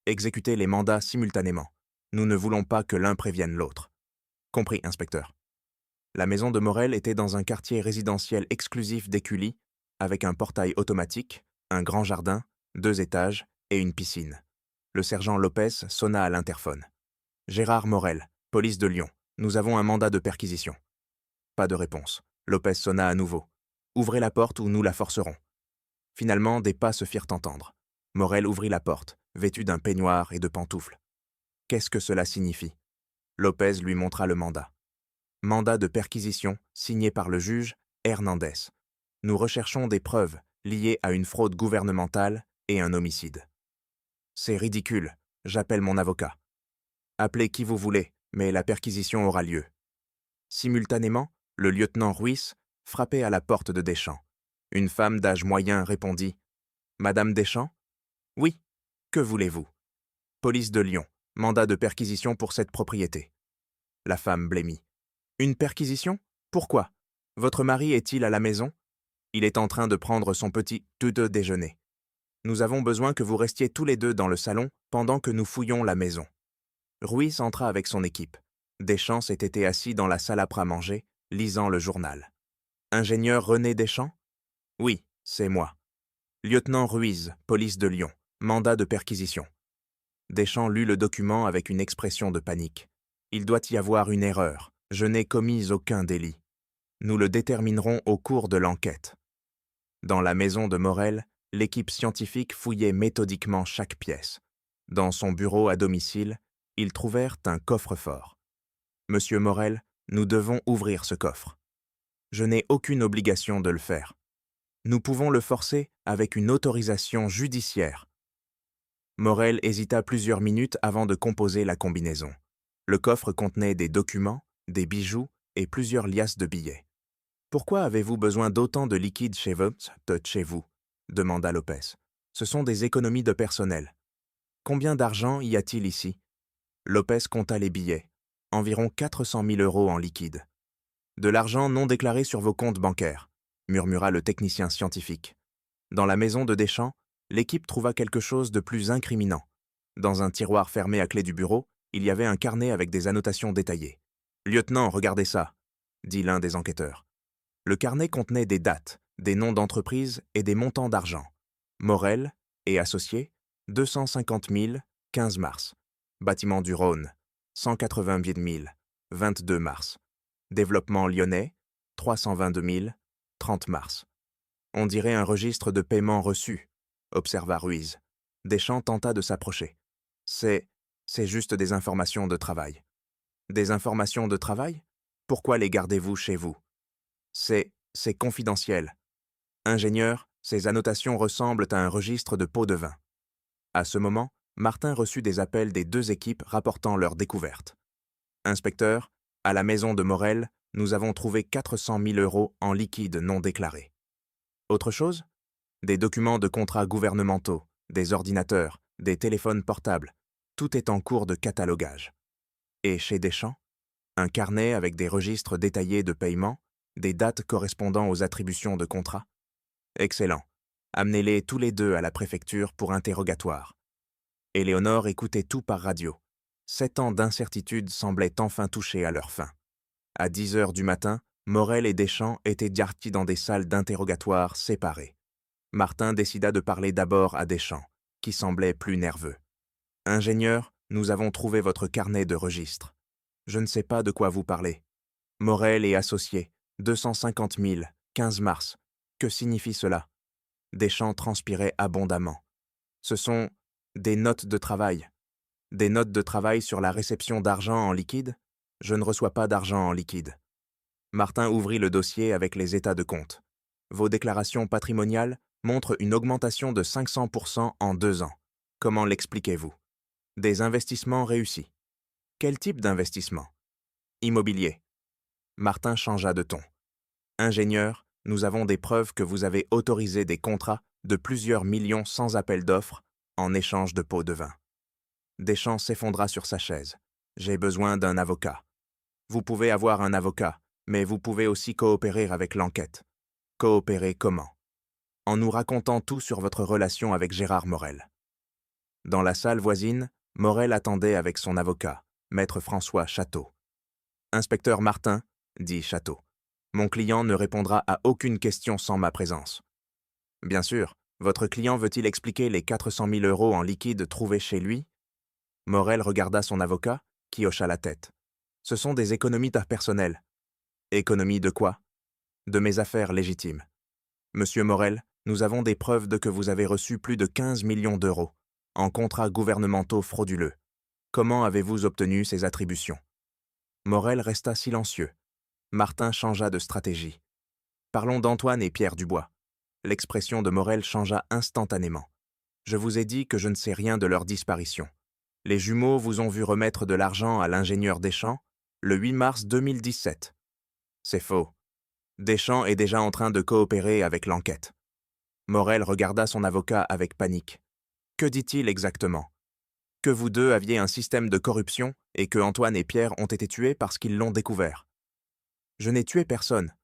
Exécutez les mandats simultanément. Nous ne voulons pas que l'un prévienne l'autre. Compris, inspecteur. La maison de Morel était dans un quartier résidentiel exclusif d'Écully, avec un portail automatique, un grand jardin, 2 étages et une piscine. Le sergent Lopez sonna à l'interphone. Gérard Morel, police de Lyon, nous avons un mandat de perquisition. Pas de réponse. Lopez sonna à nouveau. Ouvrez la porte ou nous la forcerons. Finalement, des pas se firent entendre. Morel ouvrit la porte, vêtu d'un peignoir et de pantoufles. Qu'est-ce que cela signifie? Lopez lui montra le mandat. Mandat de perquisition signé par le juge Hernandez. Nous recherchons des preuves liées à une fraude gouvernementale et un homicide. C'est ridicule, j'appelle mon avocat. Appelez qui vous voulez, mais la perquisition aura lieu. Simultanément, le lieutenant Ruiz frappait à la porte de Deschamps. Une femme d'âge moyen répondit « Madame Deschamps ?»« Oui, que voulez-vous ?»« Police de Lyon, mandat de perquisition pour cette propriété. » La femme blêmit. « Une perquisition? Pourquoi? Votre mari est-il à la maison? Il est en train de prendre son petit déjeuner. Nous avons besoin que vous restiez tous les 2 dans le salon pendant que nous fouillons la maison. » Ruiz entra avec son équipe. Deschamps s'était assis dans la salle à manger, lisant le journal. « Ingénieur René Deschamps? » « Oui, c'est moi. »« Lieutenant Ruiz, police de Lyon, mandat de perquisition. » Deschamps lut le document avec une expression de panique. « Il doit y avoir une erreur. Je n'ai commis aucun délit. Nous le déterminerons au cours de l'enquête. » Dans la maison de Morel, l'équipe scientifique fouillait méthodiquement chaque pièce. Dans son bureau à domicile, ils trouvèrent un coffre-fort. Monsieur Morel, nous devons ouvrir ce coffre. Je n'ai aucune obligation de le faire. Nous pouvons le forcer avec une autorisation judiciaire. Morel hésita plusieurs minutes avant de composer la combinaison. Le coffre contenait des documents, des bijoux et plusieurs liasses de billets. « Pourquoi avez-vous besoin d'autant de liquide chez vous ?» demanda Lopez. « Ce sont des économies de personnel. Combien d'argent y a-t-il ici ?» Lopez compta les billets. Environ 400 000 € en liquide. « De l'argent non déclaré sur vos comptes bancaires », murmura le technicien scientifique. Dans la maison de Deschamps, l'équipe trouva quelque chose de plus incriminant. Dans un tiroir fermé à clé du bureau, il y avait un carnet avec des annotations détaillées. « Lieutenant, regardez ça », dit l'un des enquêteurs. Le carnet contenait des dates, des noms d'entreprises et des montants d'argent. Morel et associés, 250 000, 15 mars. Bâtiment du Rhône, 188 000, 22 mars. Développement lyonnais, 322 000, 30 mars. On dirait un registre de paiement reçu, observa Ruiz. Deschamps tenta de s'approcher. C'est juste des informations de travail. Des informations de travail? Pourquoi les gardez-vous chez vous? C'est confidentiel. Ingénieur, ces annotations ressemblent à un registre de pots de vin. À ce moment, Martin reçut des appels des deux équipes rapportant leur découverte. Inspecteur, à la maison de Morel, nous avons trouvé 400 000 € en liquide non déclaré. Autre chose? Des documents de contrats gouvernementaux, des ordinateurs, des téléphones portables. Tout est en cours de catalogage. Et chez Deschamps? Un carnet avec des registres détaillés de paiement, des dates correspondant aux attributions de contrats. Excellent. Amenez-les tous les deux à la préfecture pour interrogatoire. Éléonore écoutait tout par radio. 7 ans d'incertitude semblaient enfin toucher à leur fin. À 10 heures du matin, Morel et Deschamps étaient diartis dans des salles d'interrogatoire séparées. Martin décida de parler d'abord à Deschamps, qui semblait plus nerveux. « Ingénieur, nous avons trouvé votre carnet de registre. Je ne sais pas de quoi vous parlez. Morel et associés, 250 000, 15 mars. Que signifie cela ?» Deschamps transpirait abondamment. « Ce sont des notes de travail. Des notes de travail sur la réception d'argent en liquide? Je ne reçois pas d'argent en liquide. » Martin ouvrit le dossier avec les états de compte. « Vos déclarations patrimoniales montrent une augmentation de 500% en 2 ans. Comment l'expliquez-vous? Des investissements réussis. Quel type d'investissement? Immobilier. » Martin changea de ton. « Ingénieur, nous avons des preuves que vous avez autorisé des contrats de plusieurs millions sans appel d'offres en échange de pots de vin. » Deschamps s'effondra sur sa chaise. « J'ai besoin d'un avocat. » « Vous pouvez avoir un avocat, mais vous pouvez aussi coopérer avec l'enquête. » « Coopérer comment? » « En nous racontant tout sur votre relation avec Gérard Morel. » Dans la salle voisine, Morel attendait avec son avocat, maître François Château. « Inspecteur Martin, » dit Château, « mon client ne répondra à aucune question sans ma présence. » « Bien sûr, votre client veut-il expliquer les 400 000 € en liquide trouvés chez lui? » Morel regarda son avocat, qui hocha la tête. « Ce sont des économies personnelles. »« Économies de quoi? » ?»« De mes affaires légitimes. Monsieur Morel, nous avons des preuves de que vous avez reçu plus de 15 millions d'euros en contrats gouvernementaux frauduleux. Comment avez-vous obtenu ces attributions? » Morel resta silencieux. Martin changea de stratégie. « Parlons d'Antoine et Pierre Dubois. » L'expression de Morel changea instantanément. « Je vous ai dit que je ne sais rien de leur disparition. Les jumeaux vous ont vu remettre de l'argent à l'ingénieur Deschamps le 8 mars 2017. C'est faux. Deschamps est déjà en train de coopérer avec l'enquête. » Morel regarda son avocat avec panique. Que dit-il exactement? Que vous deux aviez un système de corruption et que Antoine et Pierre ont été tués parce qu'ils l'ont découvert. Je n'ai tué personne.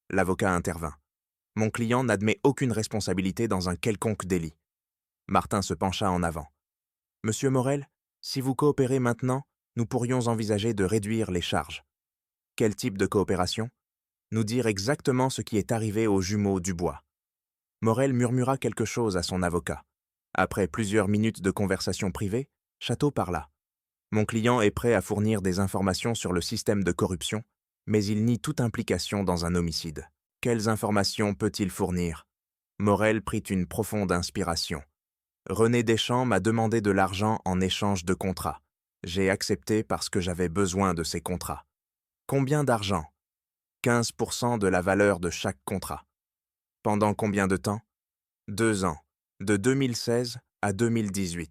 L'avocat intervint. Mon client n'admet aucune responsabilité dans un quelconque délit. Martin se pencha en avant. Monsieur Morel, si vous coopérez maintenant, nous pourrions envisager de réduire les charges. Quel type de coopération? Nous dire exactement ce qui est arrivé aux jumeaux Dubois. Morel murmura quelque chose à son avocat. Après plusieurs minutes de conversation privée, Château parla. « Mon client est prêt à fournir des informations sur le système de corruption, mais il nie toute implication dans un homicide. Quelles informations peut-il fournir ?» Morel prit une profonde inspiration. « René Deschamps m'a demandé de l'argent en échange de contrats. J'ai accepté parce que j'avais besoin de ces contrats. Combien d'argent? 15% de la valeur de chaque contrat. Pendant combien de temps? 2 ans, de 2016 à 2018.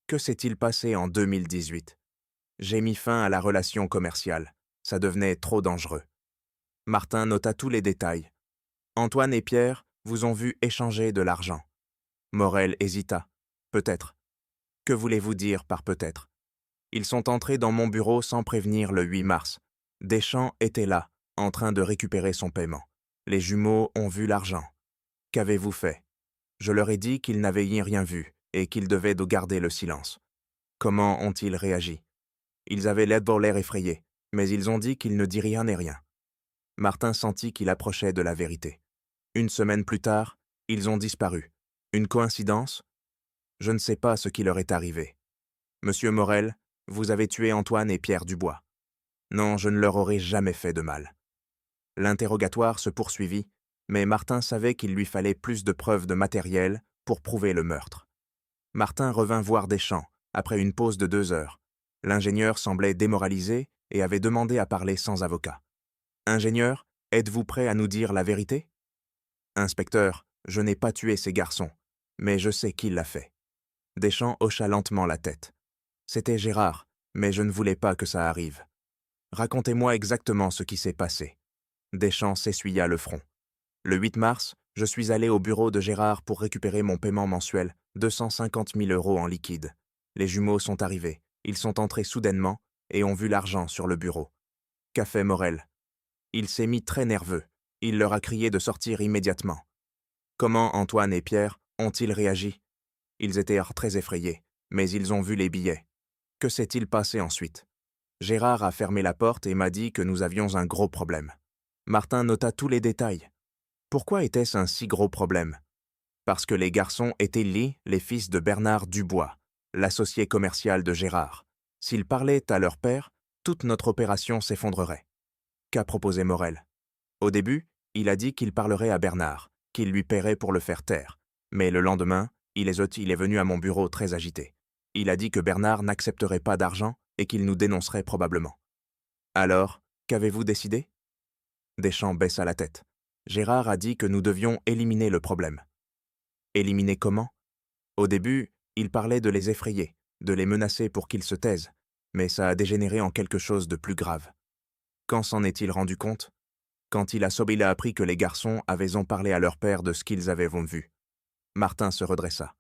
Que s'est-il passé en 2018? J'ai mis fin à la relation commerciale. Ça devenait trop dangereux. Martin nota tous les détails. Antoine et Pierre vous ont vu échanger de l'argent. Morel hésita. Peut-être. Que voulez-vous dire par peut-être? Ils sont entrés dans mon bureau sans prévenir le 8 mars. Deschamps était là, en train de récupérer son paiement. Les jumeaux ont vu l'argent. Qu'avez-vous fait? Je leur ai dit qu'ils n'avaient rien vu et qu'ils devaient garder le silence. Comment ont-ils réagi? Ils avaient l'air effrayés, mais ils ont dit qu'ils ne diraient rien et rien. Martin sentit qu'il approchait de la vérité. Une semaine plus tard, ils ont disparu. Une coïncidence? Je ne sais pas ce qui leur est arrivé. Monsieur Morel, vous avez tué Antoine et Pierre Dubois. Non, je ne leur aurais jamais fait de mal. L'interrogatoire se poursuivit, mais Martin savait qu'il lui fallait plus de preuves de matériel pour prouver le meurtre. Martin revint voir Deschamps, après une pause de 2 heures. L'ingénieur semblait démoralisé et avait demandé à parler sans avocat. « Ingénieur, êtes-vous prêt à nous dire la vérité ?»« Inspecteur, je n'ai pas tué ces garçons, mais je sais qui l'a fait. » Deschamps hocha lentement la tête. « C'était Gérard, mais je ne voulais pas que ça arrive. Racontez-moi exactement ce qui s'est passé. » Deschamps s'essuya le front. « Le 8 mars, je suis allé au bureau de Gérard pour récupérer mon paiement mensuel, 250 000 € en liquide. Les jumeaux sont arrivés. Ils sont entrés soudainement et ont vu l'argent sur le bureau. Qu'a fait Morel? Il s'est mis très nerveux. Il leur a crié de sortir immédiatement. Comment Antoine et Pierre ont-ils réagi? Ils étaient très effrayés, mais ils ont vu les billets. Que s'est-il passé ensuite? Gérard a fermé la porte et m'a dit que nous avions un gros problème. Martin nota tous les détails. Pourquoi était-ce un si gros problème? Parce que les garçons étaient les fils de Bernard Dubois, l'associé commercial de Gérard. S'ils parlaient à leur père, toute notre opération s'effondrerait. Qu'a proposé Morel? Au début, il a dit qu'il parlerait à Bernard, qu'il lui paierait pour le faire taire. Mais le lendemain, il est venu à mon bureau très agité. Il a dit que Bernard n'accepterait pas d'argent et qu'il nous dénoncerait probablement. Alors, qu'avez-vous décidé? Deschamps baissa la tête. Gérard a dit que nous devions éliminer le problème. Éliminer comment? Au début, il parlait de les effrayer, de les menacer pour qu'ils se taisent, mais ça a dégénéré en quelque chose de plus grave. Quand s'en est-il rendu compte? Quand il a appris que les garçons avaient parlé à leur père de ce qu'ils avaient vu. Martin se redressa.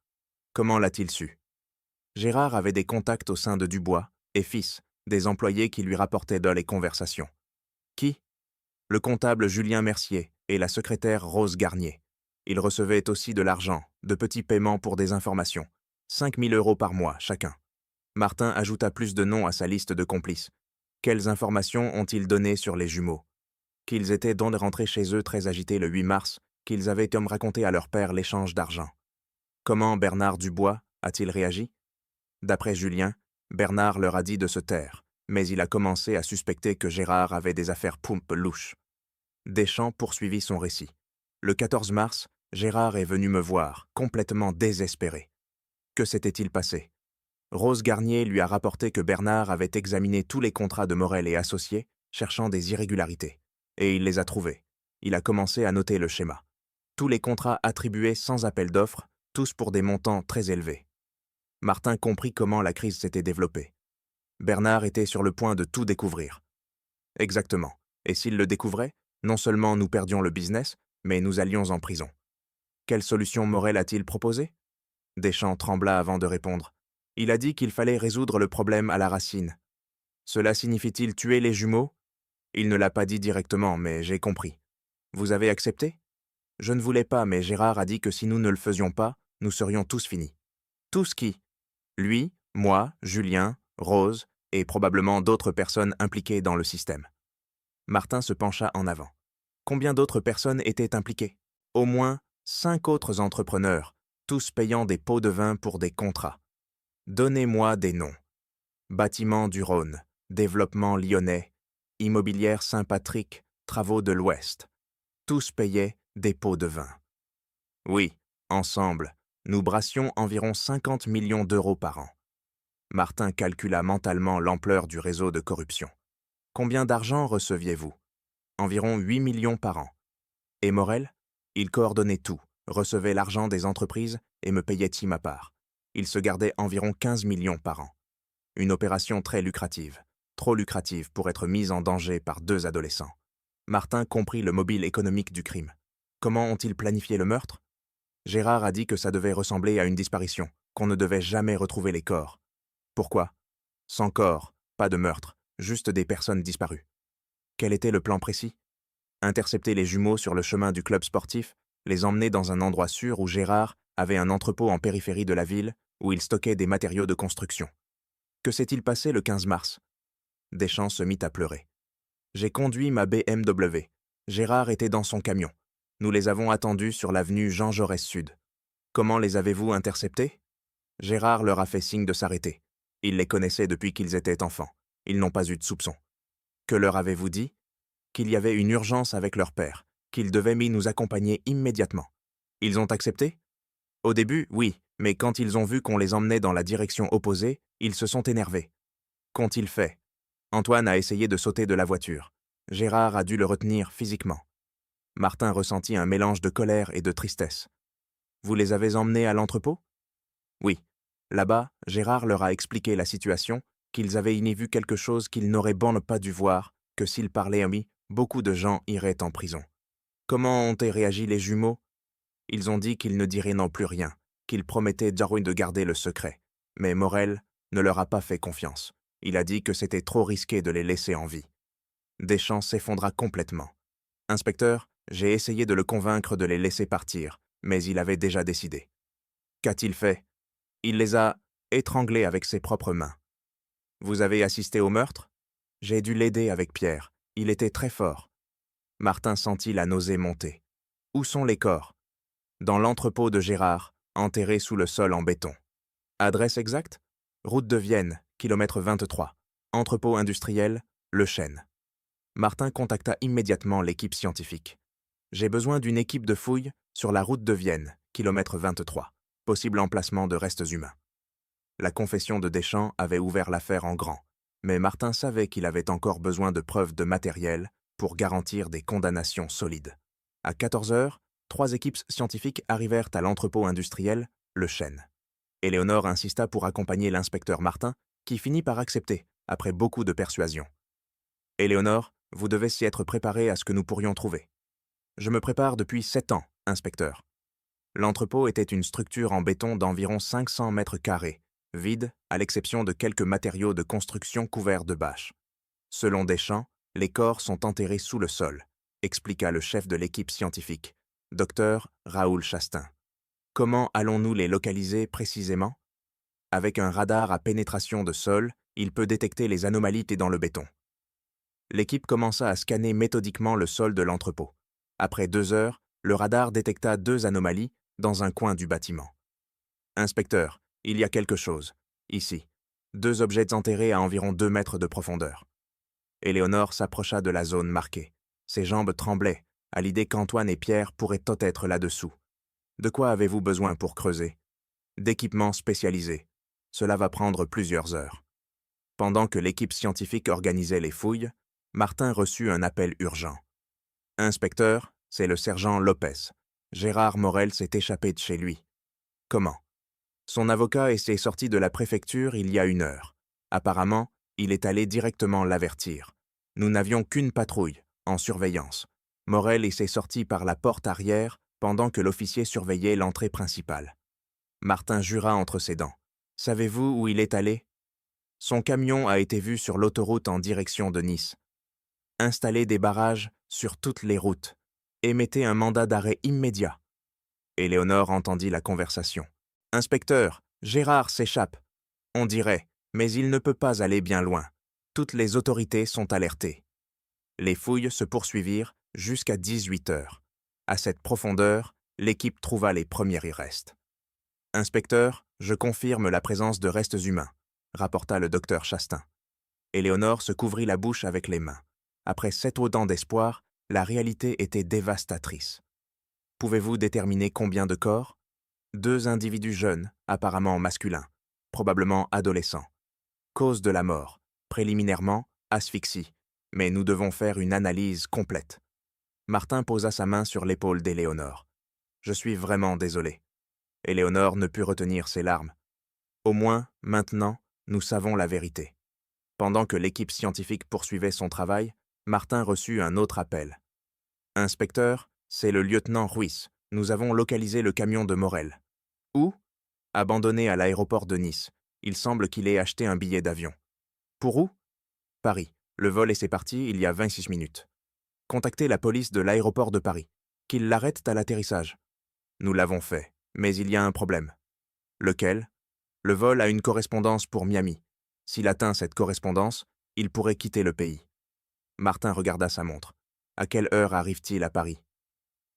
Comment l'a-t-il su? Gérard avait des contacts au sein de Dubois et fils, des employés qui lui rapportaient dans les conversations. Qui? Le comptable Julien Mercier et la secrétaire Rose Garnier. Ils recevaient aussi de l'argent, de petits paiements pour des informations, 5 000 € par mois chacun. Martin ajouta plus de noms à sa liste de complices. Quelles informations ont-ils donné sur les jumeaux? Qu'ils étaient donc rentrés chez eux très agités le 8 mars, qu'ils avaient raconté à leur père l'échange d'argent. Comment Bernard Dubois a-t-il réagi? D'après Julien, Bernard leur a dit de se taire, mais il a commencé à suspecter que Gérard avait des affaires pompes louches. Deschamps poursuivit son récit. Le 14 mars, Gérard est venu me voir, complètement désespéré. Que s'était-il passé? Rose Garnier lui a rapporté que Bernard avait examiné tous les contrats de Morel et associés, cherchant des irrégularités. Et il les a trouvés. Il a commencé à noter le schéma. Tous les contrats attribués sans appel d'offres, tous pour des montants très élevés. Martin comprit comment la crise s'était développée. Bernard était sur le point de tout découvrir. Exactement. Et s'il le découvrait, non seulement nous perdions le business, mais nous allions en prison. Quelle solution Morel a-t-il proposée? Deschamps trembla avant de répondre. Il a dit qu'il fallait résoudre le problème à la racine. Cela signifie-t-il tuer les jumeaux? Il ne l'a pas dit directement, mais j'ai compris. Vous avez accepté? Je ne voulais pas, mais Gérard a dit que si nous ne le faisions pas, nous serions tous finis. Tous qui? Lui, moi, Julien, Rose, et probablement d'autres personnes impliquées dans le système. Martin se pencha en avant. Combien d'autres personnes étaient impliquées? Au moins 5 autres entrepreneurs, tous payant des pots de vin pour des contrats. Donnez-moi des noms. Bâtiments du Rhône, Développement Lyonnais, Immobilière Saint-Patrick, Travaux de l'Ouest. Tous payaient des pots de vin. Oui, ensemble, nous brassions environ 50 millions d'euros par an. Martin calcula mentalement l'ampleur du réseau de corruption. Combien d'argent receviez-vous? Environ 8 millions par an. Et Morel? Il coordonnait tout, recevait l'argent des entreprises et me payait-il ma part. Il se gardait environ 15 millions par an. Une opération très lucrative, trop lucrative pour être mise en danger par 2 adolescents. Martin comprit le mobile économique du crime. Comment ont-ils planifié le meurtre? Gérard a dit que ça devait ressembler à une disparition, qu'on ne devait jamais retrouver les corps. Pourquoi? Sans corps, pas de meurtre, juste des personnes disparues. Quel était le plan précis? Intercepter les jumeaux sur le chemin du club sportif, les emmener dans un endroit sûr où Gérard avait un entrepôt en périphérie de la ville où il stockait des matériaux de construction. Que s'est-il passé le 15 mars? Deschamps se mit à pleurer. J'ai conduit ma BMW. Gérard était dans son camion. Nous les avons attendus sur l'avenue Jean Jaurès Sud. Comment les avez-vous interceptés? Gérard leur a fait signe de s'arrêter. Il les connaissait depuis qu'ils étaient enfants. Ils n'ont pas eu de soupçon. Que leur avez-vous dit? Qu'il y avait une urgence avec leur père, qu'ils devaient nous accompagner immédiatement. Ils ont accepté? Au début, oui, mais quand ils ont vu qu'on les emmenait dans la direction opposée, ils se sont énervés. Qu'ont-ils fait? Antoine a essayé de sauter de la voiture. Gérard a dû le retenir physiquement. Martin ressentit un mélange de colère et de tristesse. Vous les avez emmenés à l'entrepôt? Oui. Là-bas, Gérard leur a expliqué la situation, qu'ils avaient y vu quelque chose qu'ils n'auraient bon pas dû voir, que s'ils parlaient à lui, beaucoup de gens iraient en prison. Comment ont réagi les jumeaux? Ils ont dit qu'ils ne diraient non plus rien, qu'ils promettaient Darwin de garder le secret. Mais Morel ne leur a pas fait confiance. Il a dit que c'était trop risqué de les laisser en vie. Deschamps s'effondra complètement. Inspecteur, j'ai essayé de le convaincre de les laisser partir, mais il avait déjà décidé. Qu'a-t-il fait? Il les a étranglés avec ses propres mains. Vous avez assisté au meurtre? J'ai dû l'aider avec Pierre. Il était très fort. Martin sentit la nausée monter. Où sont les corps? Dans l'entrepôt de Gérard, enterré sous le sol en béton. Adresse exacte? Route de Vienne, kilomètre 23. Entrepôt industriel, Le Chêne. Martin contacta immédiatement l'équipe scientifique. J'ai besoin d'une équipe de fouilles sur la route de Vienne, kilomètre 23. Possible emplacement de restes humains. La confession de Deschamps avait ouvert l'affaire en grand, mais Martin savait qu'il avait encore besoin de preuves de matériel pour garantir des condamnations solides. À 14 heures, 3 équipes scientifiques arrivèrent à l'entrepôt industriel, Le Chêne. Éléonore insista pour accompagner l'inspecteur Martin, qui finit par accepter, après beaucoup de persuasion. Éléonore, vous devez s'y être préparé à ce que nous pourrions trouver. Je me prépare depuis 7 ans, inspecteur. L'entrepôt était une structure en béton d'environ 500 mètres carrés, vide, à l'exception de quelques matériaux de construction couverts de bâches. Selon Deschamps, les corps sont enterrés sous le sol, expliqua le chef de l'équipe scientifique, Dr Raoul Chastain. Comment allons-nous les localiser précisément? Avec un radar à pénétration de sol, il peut détecter les anomalies dans le béton. L'équipe commença à scanner méthodiquement le sol de l'entrepôt. Après 2 heures, le radar détecta 2 anomalies dans un coin du bâtiment. Inspecteur, il y a quelque chose. Ici. 2 objets enterrés à environ 2 mètres de profondeur. Éléonore s'approcha de la zone marquée. Ses jambes tremblaient, à l'idée qu'Antoine et Pierre pourraient être là-dessous. De quoi avez-vous besoin pour creuser? D'équipements spécialisés. Cela va prendre plusieurs heures. Pendant que l'équipe scientifique organisait les fouilles, Martin reçut un appel urgent. Inspecteur, c'est le sergent Lopez. Gérard Morel s'est échappé de chez lui. Comment? Son avocat est sorti de la préfecture il y a 1 heure. Apparemment, il est allé directement l'avertir. Nous n'avions qu'une patrouille, en surveillance. Morel est sorti par la porte arrière pendant que l'officier surveillait l'entrée principale. Martin jura entre ses dents. Savez-vous où il est allé? Son camion a été vu sur l'autoroute en direction de Nice. Installez des barrages sur toutes les routes. Émettez un mandat d'arrêt immédiat. Éléonore entendit la conversation. Inspecteur, Gérard s'échappe. On dirait, mais il ne peut pas aller bien loin. Toutes les autorités sont alertées. Les fouilles se poursuivirent jusqu'à 18 heures. À cette profondeur, l'équipe trouva les premiers restes. Inspecteur, je confirme la présence de restes humains, rapporta le docteur Chastain. Éléonore se couvrit la bouche avec les mains. Après 7 autant d'espoir, la réalité était dévastatrice. Pouvez-vous déterminer combien de corps? 2 individus jeunes, apparemment masculins, probablement adolescents. Cause de la mort, préliminairement, asphyxie. mais nous devons faire une analyse complète. Martin posa sa main sur l'épaule d'Éléonore. Je suis vraiment désolé. Éléonore ne put retenir ses larmes. Au moins, maintenant, nous savons la vérité. Pendant que l'équipe scientifique poursuivait son travail, Martin reçut un autre appel. Inspecteur, c'est le lieutenant Ruiz. Nous avons localisé le camion de Morel. Où? Abandonné à l'aéroport de Nice. Il semble qu'il ait acheté un billet d'avion. Pour où? Paris. Le vol et c'est parti il y a 26 minutes. Contactez la police de l'aéroport de Paris. Qu'ils l'arrêtent à l'atterrissage. Nous l'avons fait, mais il y a un problème. Lequel? Le vol a une correspondance pour Miami. S'il atteint cette correspondance, il pourrait quitter le pays. Martin regarda sa montre. À quelle heure arrive-t-il à Paris?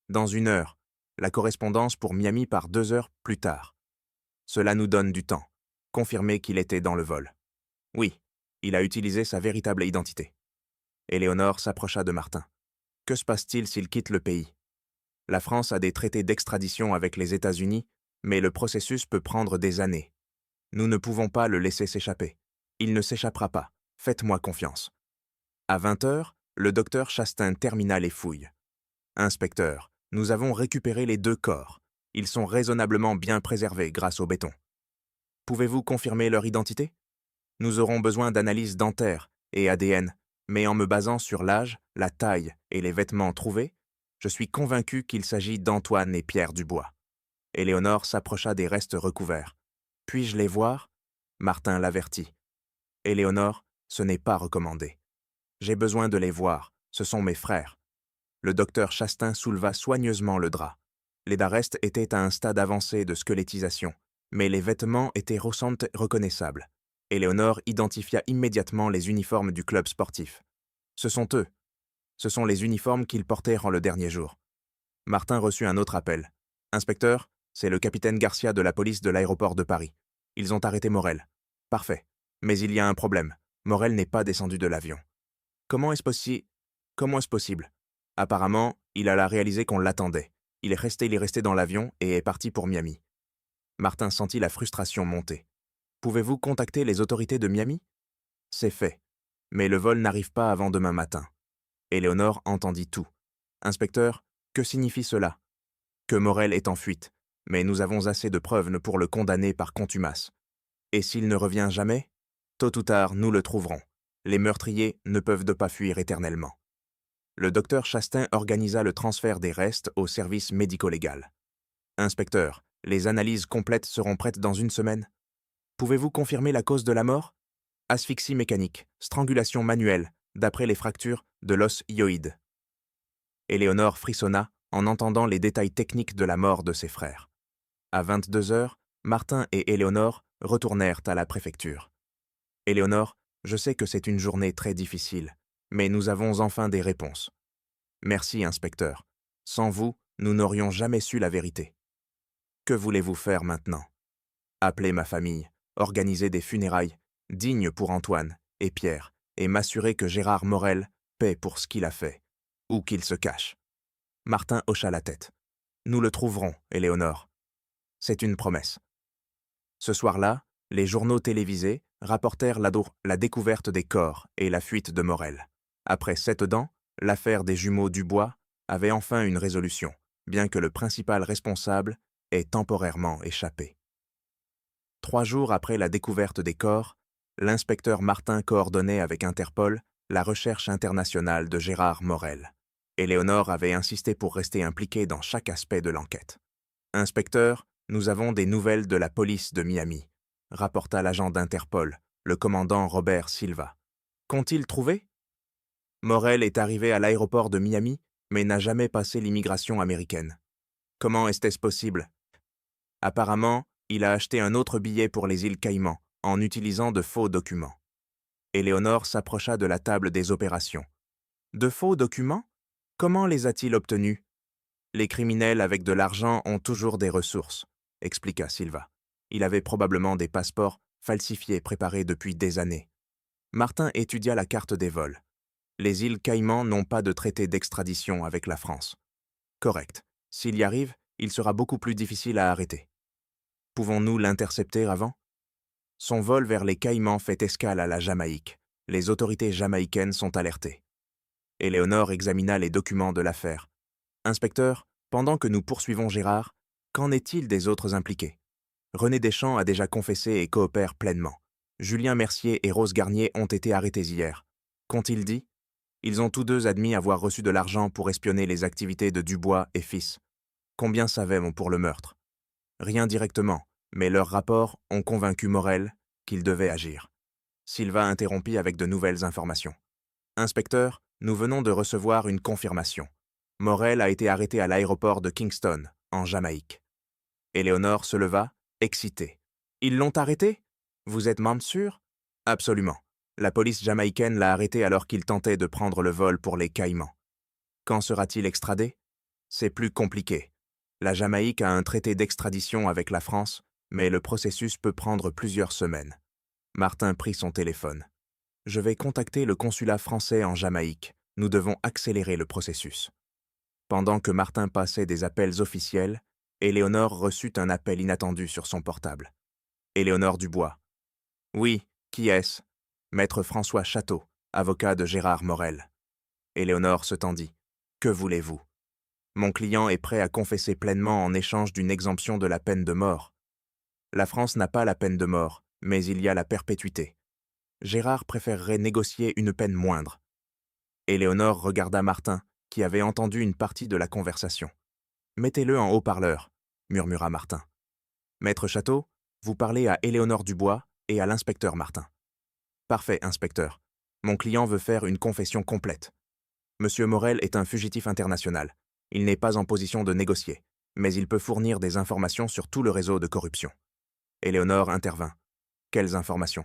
Dans 1 heure. La correspondance pour Miami part 2 heures plus tard. Cela nous donne du temps. Confirmez qu'il était dans le vol. Oui, il a utilisé sa véritable identité. Éléonore s'approcha de Martin. Que se passe-t-il s'il quitte le pays? La France a des traités d'extradition avec les États-Unis, mais le processus peut prendre des années. Nous ne pouvons pas le laisser s'échapper. Il ne s'échappera pas. Faites-moi confiance. À 20 heures, le docteur Chastain termina les fouilles. Inspecteur, nous avons récupéré les 2 corps. Ils sont raisonnablement bien préservés grâce au béton. Pouvez-vous confirmer leur identité? Nous aurons besoin d'analyses dentaires et ADN, mais en me basant sur l'âge, la taille et les vêtements trouvés, je suis convaincu qu'il s'agit d'Antoine et Pierre Dubois. Éléonore s'approcha des restes recouverts. Puis-je les voir? Martin l'avertit. Éléonore, ce n'est pas recommandé. J'ai besoin de les voir, ce sont mes frères. Le docteur Chastain souleva soigneusement le drap. Les d'Arrest étaient à un stade avancé de squelettisation, mais les vêtements étaient reconnaissables. Éléonore identifia immédiatement les uniformes du club sportif. Ce sont eux. Ce sont les uniformes qu'ils portèrent en le dernier jour. Martin reçut un autre appel. Inspecteur, c'est le capitaine Garcia de la police de l'aéroport de Paris. Ils ont arrêté Morel. Parfait. Mais il y a un problème. Morel n'est pas descendu de l'avion. Comment est-ce possible? Apparemment, il a réalisé qu'on l'attendait. Il est resté dans l'avion et est parti pour Miami. Martin sentit la frustration monter. Pouvez-vous contacter les autorités de Miami? C'est fait. Mais le vol n'arrive pas avant demain matin. Éléonore entendit tout. Inspecteur, que signifie cela? Que Morel est en fuite, mais nous avons assez de preuves pour le condamner par contumace. Et s'il ne revient jamais? Tôt ou tard, nous le trouverons. Les meurtriers ne peuvent pas fuir éternellement. Le docteur Chastain organisa le transfert des restes au service médico-légal. Inspecteur, les analyses complètes seront prêtes dans 1 semaine. Pouvez-vous confirmer la cause de la mort? Asphyxie mécanique, strangulation manuelle, d'après les fractures de l'os hyoïde. Éléonore frissonna en entendant les détails techniques de la mort de ses frères. À 22 heures, Martin et Éléonore retournèrent à la préfecture. Éléonore, je sais que c'est une journée très difficile, mais nous avons enfin des réponses. Merci, inspecteur. Sans vous, nous n'aurions jamais su la vérité. Que voulez-vous faire maintenant? Appeler ma famille, organiser des funérailles dignes pour Antoine et Pierre, et m'assurer que Gérard Morel paie pour ce qu'il a fait, ou qu'il se cache. Martin hocha la tête. Nous le trouverons, Éléonore. C'est une promesse. Ce soir-là, les journaux télévisés rapportèrent la découverte des corps et la fuite de Morel. Après 7 ans, l'affaire des jumeaux Dubois avait enfin une résolution, bien que le principal responsable ait temporairement échappé. 3 jours après la découverte des corps, l'inspecteur Martin coordonnait avec Interpol la recherche internationale de Gérard Morel. Éléonore avait insisté pour rester impliquée dans chaque aspect de l'enquête. « Inspecteur, nous avons des nouvelles de la police de Miami », rapporta l'agent d'Interpol, le commandant Robert Silva. « Qu'ont-ils trouvé » Morel est arrivé à l'aéroport de Miami, mais n'a jamais passé l'immigration américaine. Comment était-ce possible? Apparemment, il a acheté un autre billet pour les îles Caïmans, en utilisant de faux documents. Éléonore s'approcha de la table des opérations. De faux documents? Comment les a-t-il obtenus? Les criminels avec de l'argent ont toujours des ressources, expliqua Silva. Il avait probablement des passeports falsifiés préparés depuis des années. Martin étudia la carte des vols. Les îles Caïmans n'ont pas de traité d'extradition avec la France. Correct. S'il y arrive, il sera beaucoup plus difficile à arrêter. Pouvons-nous l'intercepter avant? Son vol vers les Caïmans fait escale à la Jamaïque. Les autorités jamaïcaines sont alertées. Éléonore examina les documents de l'affaire. Inspecteur, pendant que nous poursuivons Gérard, qu'en est-il des autres impliqués? René Deschamps a déjà confessé et coopère pleinement. Julien Mercier et Rose Garnier ont été arrêtés hier. Qu'ont-ils dit? Ils ont tous deux admis avoir reçu de l'argent pour espionner les activités de Dubois et fils. Combien savait-on pour le meurtre? Rien directement, mais leurs rapports ont convaincu Morel qu'il devait agir. Silva interrompit avec de nouvelles informations. Inspecteur, nous venons de recevoir une confirmation. Morel a été arrêté à l'aéroport de Kingston, en Jamaïque. Éléonore se leva, excitée. Ils l'ont arrêté? Vous êtes même sûr? Absolument. La police jamaïcaine l'a arrêté alors qu'il tentait de prendre le vol pour les Caïmans. Quand sera-t-il extradé? C'est plus compliqué. La Jamaïque a un traité d'extradition avec la France, mais le processus peut prendre plusieurs semaines. Martin prit son téléphone. Je vais contacter le consulat français en Jamaïque. Nous devons accélérer le processus. Pendant que Martin passait des appels officiels, Éléonore reçut un appel inattendu sur son portable. Éléonore Dubois. Oui, qui est-ce? Maître François Château, avocat de Gérard Morel. Éléonore se tendit. Que voulez-vous? Mon client est prêt à confesser pleinement en échange d'une exemption de la peine de mort. La France n'a pas la peine de mort, mais il y a la perpétuité. Gérard préférerait négocier une peine moindre. Éléonore regarda Martin, qui avait entendu une partie de la conversation. « Mettez-le en haut-parleur », murmura Martin. « Maître Château, vous parlez à Éléonore Dubois et à l'inspecteur Martin. »« Parfait, inspecteur. Mon client veut faire une confession complète. Monsieur Morel est un fugitif international. Il n'est pas en position de négocier, mais il peut fournir des informations sur tout le réseau de corruption. » Éléonore intervint. « Quelles informations?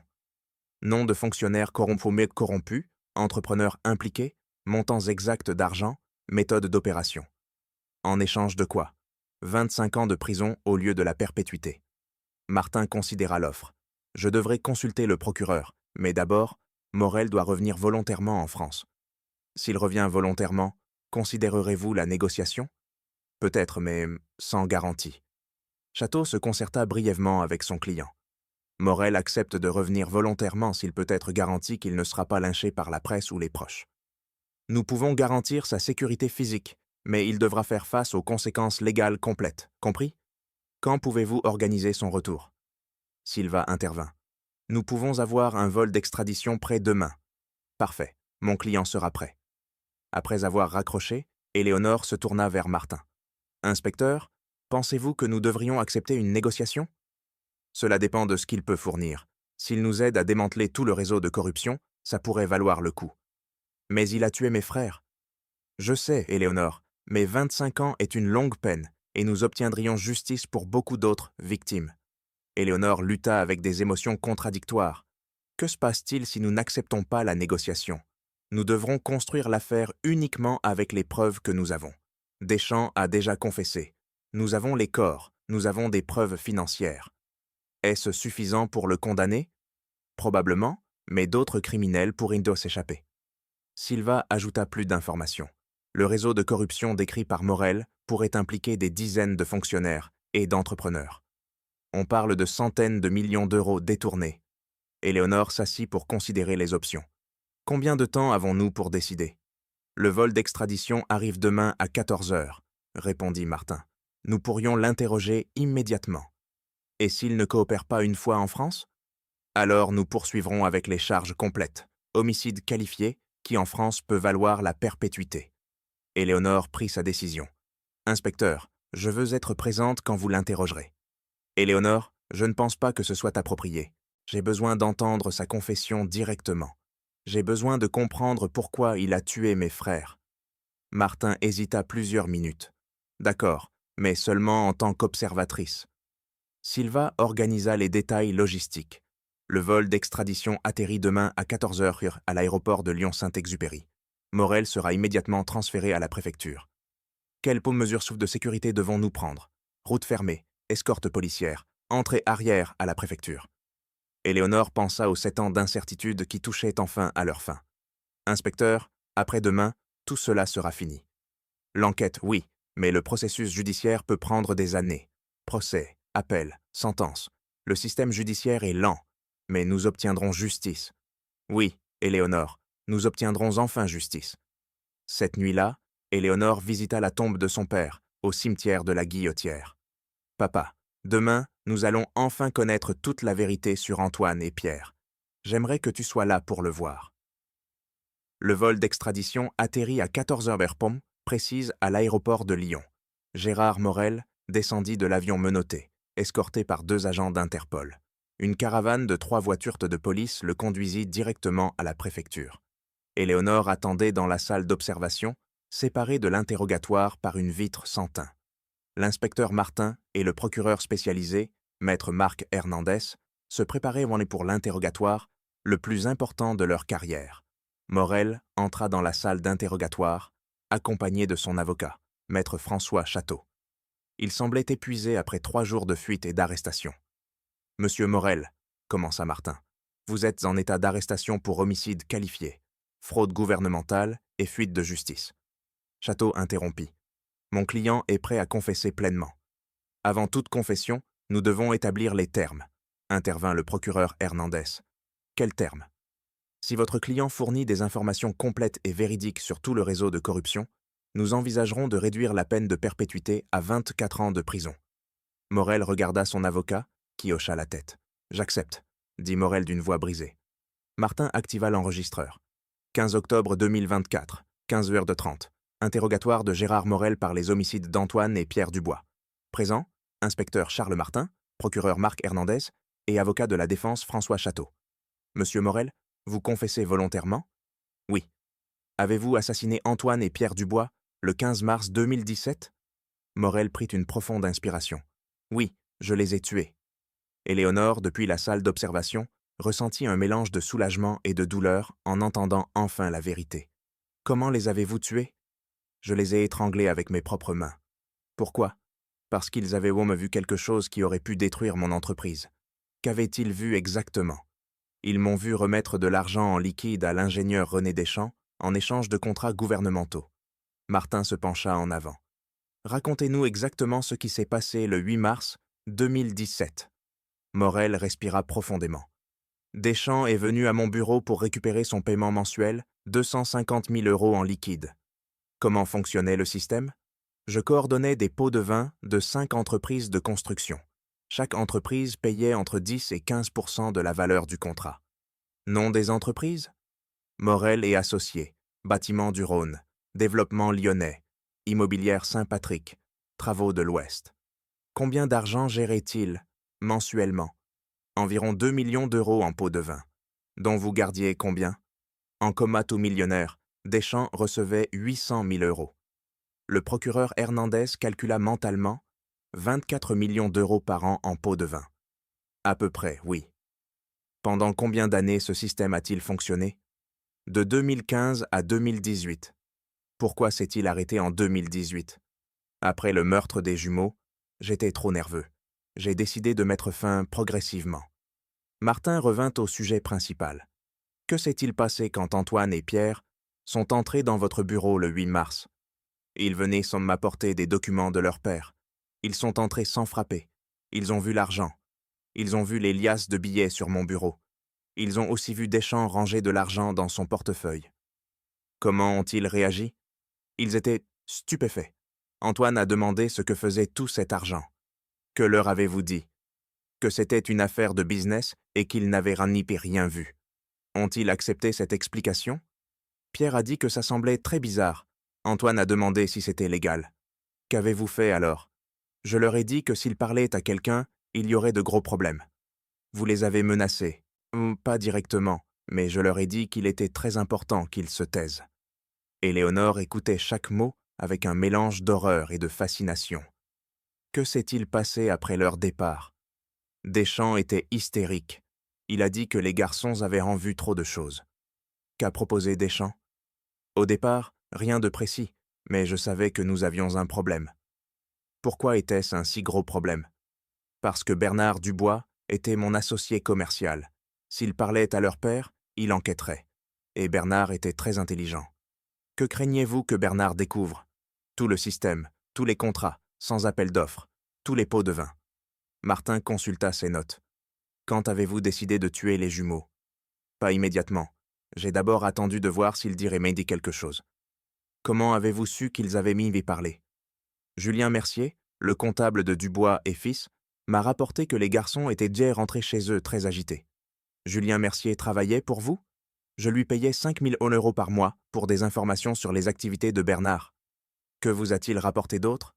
Nom de fonctionnaires corrompus, entrepreneurs impliqués, montants exacts d'argent, méthode d'opération. En échange de quoi? 25 ans de prison au lieu de la perpétuité. » Martin considéra l'offre. « Je devrais consulter le procureur, mais d'abord, Morel doit revenir volontairement en France. S'il revient volontairement, considérerez-vous la négociation? Peut-être, mais sans garantie. » Château se concerta brièvement avec son client. Morel accepte de revenir volontairement s'il peut être garanti qu'il ne sera pas lynché par la presse ou les proches. Nous pouvons garantir sa sécurité physique, mais il devra faire face aux conséquences légales complètes, compris? Quand pouvez-vous organiser son retour? Silva intervint. Nous pouvons avoir un vol d'extradition prêt demain. Parfait, mon client sera prêt. Après avoir raccroché, Éléonore se tourna vers Martin. Inspecteur, pensez-vous que nous devrions accepter une négociation? Cela dépend de ce qu'il peut fournir. S'il nous aide à démanteler tout le réseau de corruption, ça pourrait valoir le coup. Mais il a tué mes frères. Je sais, Éléonore, mais 25 ans est une longue peine, et nous obtiendrions justice pour beaucoup d'autres victimes. Éléonore lutta avec des émotions contradictoires. Que se passe-t-il si nous n'acceptons pas la négociation? Nous devrons construire l'affaire uniquement avec les preuves que nous avons. Deschamps a déjà confessé. Nous avons les corps, nous avons des preuves financières. Est-ce suffisant pour le condamner? Probablement, mais d'autres criminels pourraient s'échapper. Silva ajouta plus d'informations. Le réseau de corruption décrit par Morel pourrait impliquer des dizaines de fonctionnaires et d'entrepreneurs. On parle de centaines de millions d'euros détournés. Éléonore s'assit pour considérer les options. Combien de temps avons-nous pour décider? Le vol d'extradition arrive demain à 14 heures, répondit Martin. Nous pourrions l'interroger immédiatement. Et s'il ne coopère pas une fois en France? Alors nous poursuivrons avec les charges complètes, homicide qualifié, qui en France peut valoir la perpétuité. Éléonore prit sa décision. Inspecteur, je veux être présente quand vous l'interrogerez. Éléonore, je ne pense pas que ce soit approprié. J'ai besoin d'entendre sa confession directement. J'ai besoin de comprendre pourquoi il a tué mes frères. Martin hésita plusieurs minutes. D'accord, mais seulement en tant qu'observatrice. Silva organisa les détails logistiques. Le vol d'extradition atterrit demain à 14 heures à l'aéroport de Lyon-Saint-Exupéry. Morel sera immédiatement transféré à la préfecture. Quelles mesures de sécurité devons-nous prendre? Route fermée, escorte policière, entrée arrière à la préfecture. Éléonore pensa aux 7 ans d'incertitude qui touchaient enfin à leur fin. Inspecteur, après-demain, tout cela sera fini. L'enquête, oui, mais le processus judiciaire peut prendre des années. Procès, appel, sentence. Le système judiciaire est lent, mais nous obtiendrons justice. Oui, Éléonore, nous obtiendrons enfin justice. Cette nuit-là, Éléonore visita la tombe de son père, au cimetière de la Guillotière. « Papa, demain, nous allons enfin connaître toute la vérité sur Antoine et Pierre. J'aimerais que tu sois là pour le voir. » Le vol d'extradition atterrit à 14h heure précise à l'aéroport de Lyon. Gérard Morel descendit de l'avion menotté, escorté par 2 agents d'Interpol. Une caravane de 3 voitures de police le conduisit directement à la préfecture. Éléonore attendait dans la salle d'observation, séparée de l'interrogatoire par une vitre sans teint. L'inspecteur Martin et le procureur spécialisé, maître Marc Hernandez, se préparaient pour l'interrogatoire, le plus important de leur carrière. Morel entra dans la salle d'interrogatoire, accompagné de son avocat, maître François Château. Il semblait épuisé après 3 jours de fuite et d'arrestation. « Monsieur Morel, » commença Martin, « vous êtes en état d'arrestation pour homicide qualifié, fraude gouvernementale et fuite de justice. » Château interrompit. « Mon client est prêt à confesser pleinement. Avant toute confession, nous devons établir les termes, » intervint le procureur Hernandez. « Quels termes ? Si votre client fournit des informations complètes et véridiques sur tout le réseau de corruption, nous envisagerons de réduire la peine de perpétuité à 24 ans de prison. » Morel regarda son avocat, qui hocha la tête. « J'accepte, » dit Morel d'une voix brisée. Martin activa l'enregistreur. 15 octobre 2024, 15h30. Interrogatoire de Gérard Morel par les homicides d'Antoine et Pierre Dubois. Présent, inspecteur Charles Martin, procureur Marc Hernandez et avocat de la défense François Château. Monsieur Morel, vous confessez volontairement ? Oui. Avez-vous assassiné Antoine et Pierre Dubois le 15 mars 2017 ? Morel prit une profonde inspiration. Oui, je les ai tués. Éléonore, depuis la salle d'observation, ressentit un mélange de soulagement et de douleur en entendant enfin la vérité. Comment les avez-vous tués ? Je les ai étranglés avec mes propres mains. Pourquoi ? Parce qu'ils avaient vu quelque chose qui aurait pu détruire mon entreprise. Qu'avaient-ils vu exactement ? Ils m'ont vu remettre de l'argent en liquide à l'ingénieur René Deschamps en échange de contrats gouvernementaux. Martin se pencha en avant. Racontez-nous exactement ce qui s'est passé le 8 mars 2017. Morel respira profondément. Deschamps est venu à mon bureau pour récupérer son paiement mensuel, 250 000 € en liquide. Comment fonctionnait le système ? Je coordonnais des pots de vin de 5 entreprises de construction. Chaque entreprise payait entre 10 et 15% de la valeur du contrat. Nom des entreprises ? Morel et Associés, Bâtiments du Rhône, Développement Lyonnais, Immobilière Saint-Patrick, Travaux de l'Ouest. Combien d'argent gérait-il, mensuellement ? Environ 2 millions d'euros en pots de vin. Dont vous gardiez combien ? En coma tout millionnaire, Deschamps recevait 800 000 €. Le procureur Hernandez calcula mentalement 24 millions d'euros par an en pots de vin. À peu près, oui. Pendant combien d'années ce système a-t-il fonctionné ? De 2015 à 2018. Pourquoi s'est-il arrêté en 2018 ? Après le meurtre des jumeaux, j'étais trop nerveux. J'ai décidé de mettre fin progressivement. Martin revint au sujet principal. Que s'est-il passé quand Antoine et Pierre sont entrés dans votre bureau le 8 mars ? Ils venaient sans m'apporter des documents de leur père. Ils sont entrés sans frapper. Ils ont vu l'argent. Ils ont vu les liasses de billets sur mon bureau. Ils ont aussi vu Deschamps ranger de l'argent dans son portefeuille. Comment ont-ils réagi ? Ils étaient stupéfaits. Antoine a demandé ce que faisait tout cet argent. Que leur avez-vous dit ? Que c'était une affaire de business et qu'ils n'avaient rien vu. Ont-ils accepté cette explication ? Pierre a dit que ça semblait très bizarre. Antoine a demandé si c'était légal. Qu'avez-vous fait alors ? Je leur ai dit que s'ils parlaient à quelqu'un, il y aurait de gros problèmes. Vous les avez menacés. Pas directement, mais je leur ai dit qu'il était très important qu'ils se taisent. Éléonore écoutait chaque mot avec un mélange d'horreur et de fascination. Que s'est-il passé après leur départ ? Deschamps était hystérique. Il a dit que les garçons avaient en vue trop de choses. Qu'a proposé Deschamps ? Au départ, rien de précis, mais je savais que nous avions un problème. Pourquoi était-ce un si gros problème ? Parce que Bernard Dubois était mon associé commercial. S'ils parlaient à leur père, il enquêterait. Et Bernard était très intelligent. Que craignez-vous que Bernard découvre ? Tout le système, tous les contrats, sans appel d'offres, tous les pots de vin. Martin consulta ses notes. Quand avez-vous décidé de tuer les jumeaux ? Pas immédiatement. J'ai d'abord attendu de voir s'il dirait Mehdi quelque chose. Comment avez-vous su qu'ils avaient mis y parler? Julien Mercier, le comptable de Dubois et Fils, m'a rapporté que les garçons étaient déjà rentrés chez eux très agités. Julien Mercier travaillait pour vous? Je lui payais 5 000 € par mois pour des informations sur les activités de Bernard. Que vous a-t-il rapporté d'autre?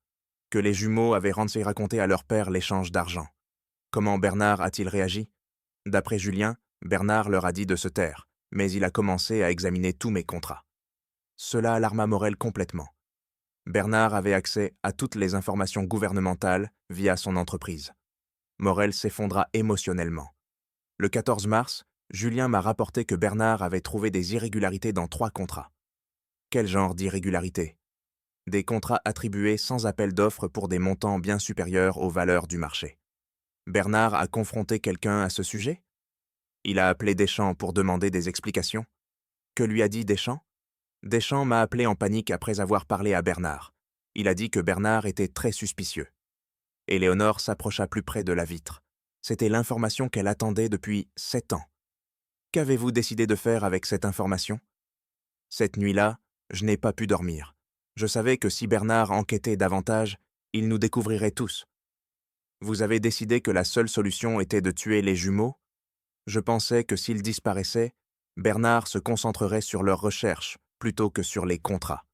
Que les jumeaux avaient raconté à leur père l'échange d'argent. Comment Bernard a-t-il réagi? D'après Julien, Bernard leur a dit de se taire, mais il a commencé à examiner tous mes contrats. Cela alarma Morel complètement. Bernard avait accès à toutes les informations gouvernementales via son entreprise. Morel s'effondra émotionnellement. Le 14 mars, Julien m'a rapporté que Bernard avait trouvé des irrégularités dans 3 contrats. Quel genre d'irrégularités? Des contrats attribués sans appel d'offres pour des montants bien supérieurs aux valeurs du marché. Bernard a confronté quelqu'un à ce sujet? Il a appelé Deschamps pour demander des explications. Que lui a dit Deschamps? Deschamps m'a appelé en panique après avoir parlé à Bernard. Il a dit que Bernard était très suspicieux. Éléonore s'approcha plus près de la vitre. C'était l'information qu'elle attendait depuis 7 ans. Qu'avez-vous décidé de faire avec cette information? Cette nuit-là, je n'ai pas pu dormir. Je savais que si Bernard enquêtait davantage, il nous découvrirait tous. Vous avez décidé que la seule solution était de tuer les jumeaux? Je pensais que s'ils disparaissaient, Bernard se concentrerait sur leurs recherches plutôt que sur les contrats.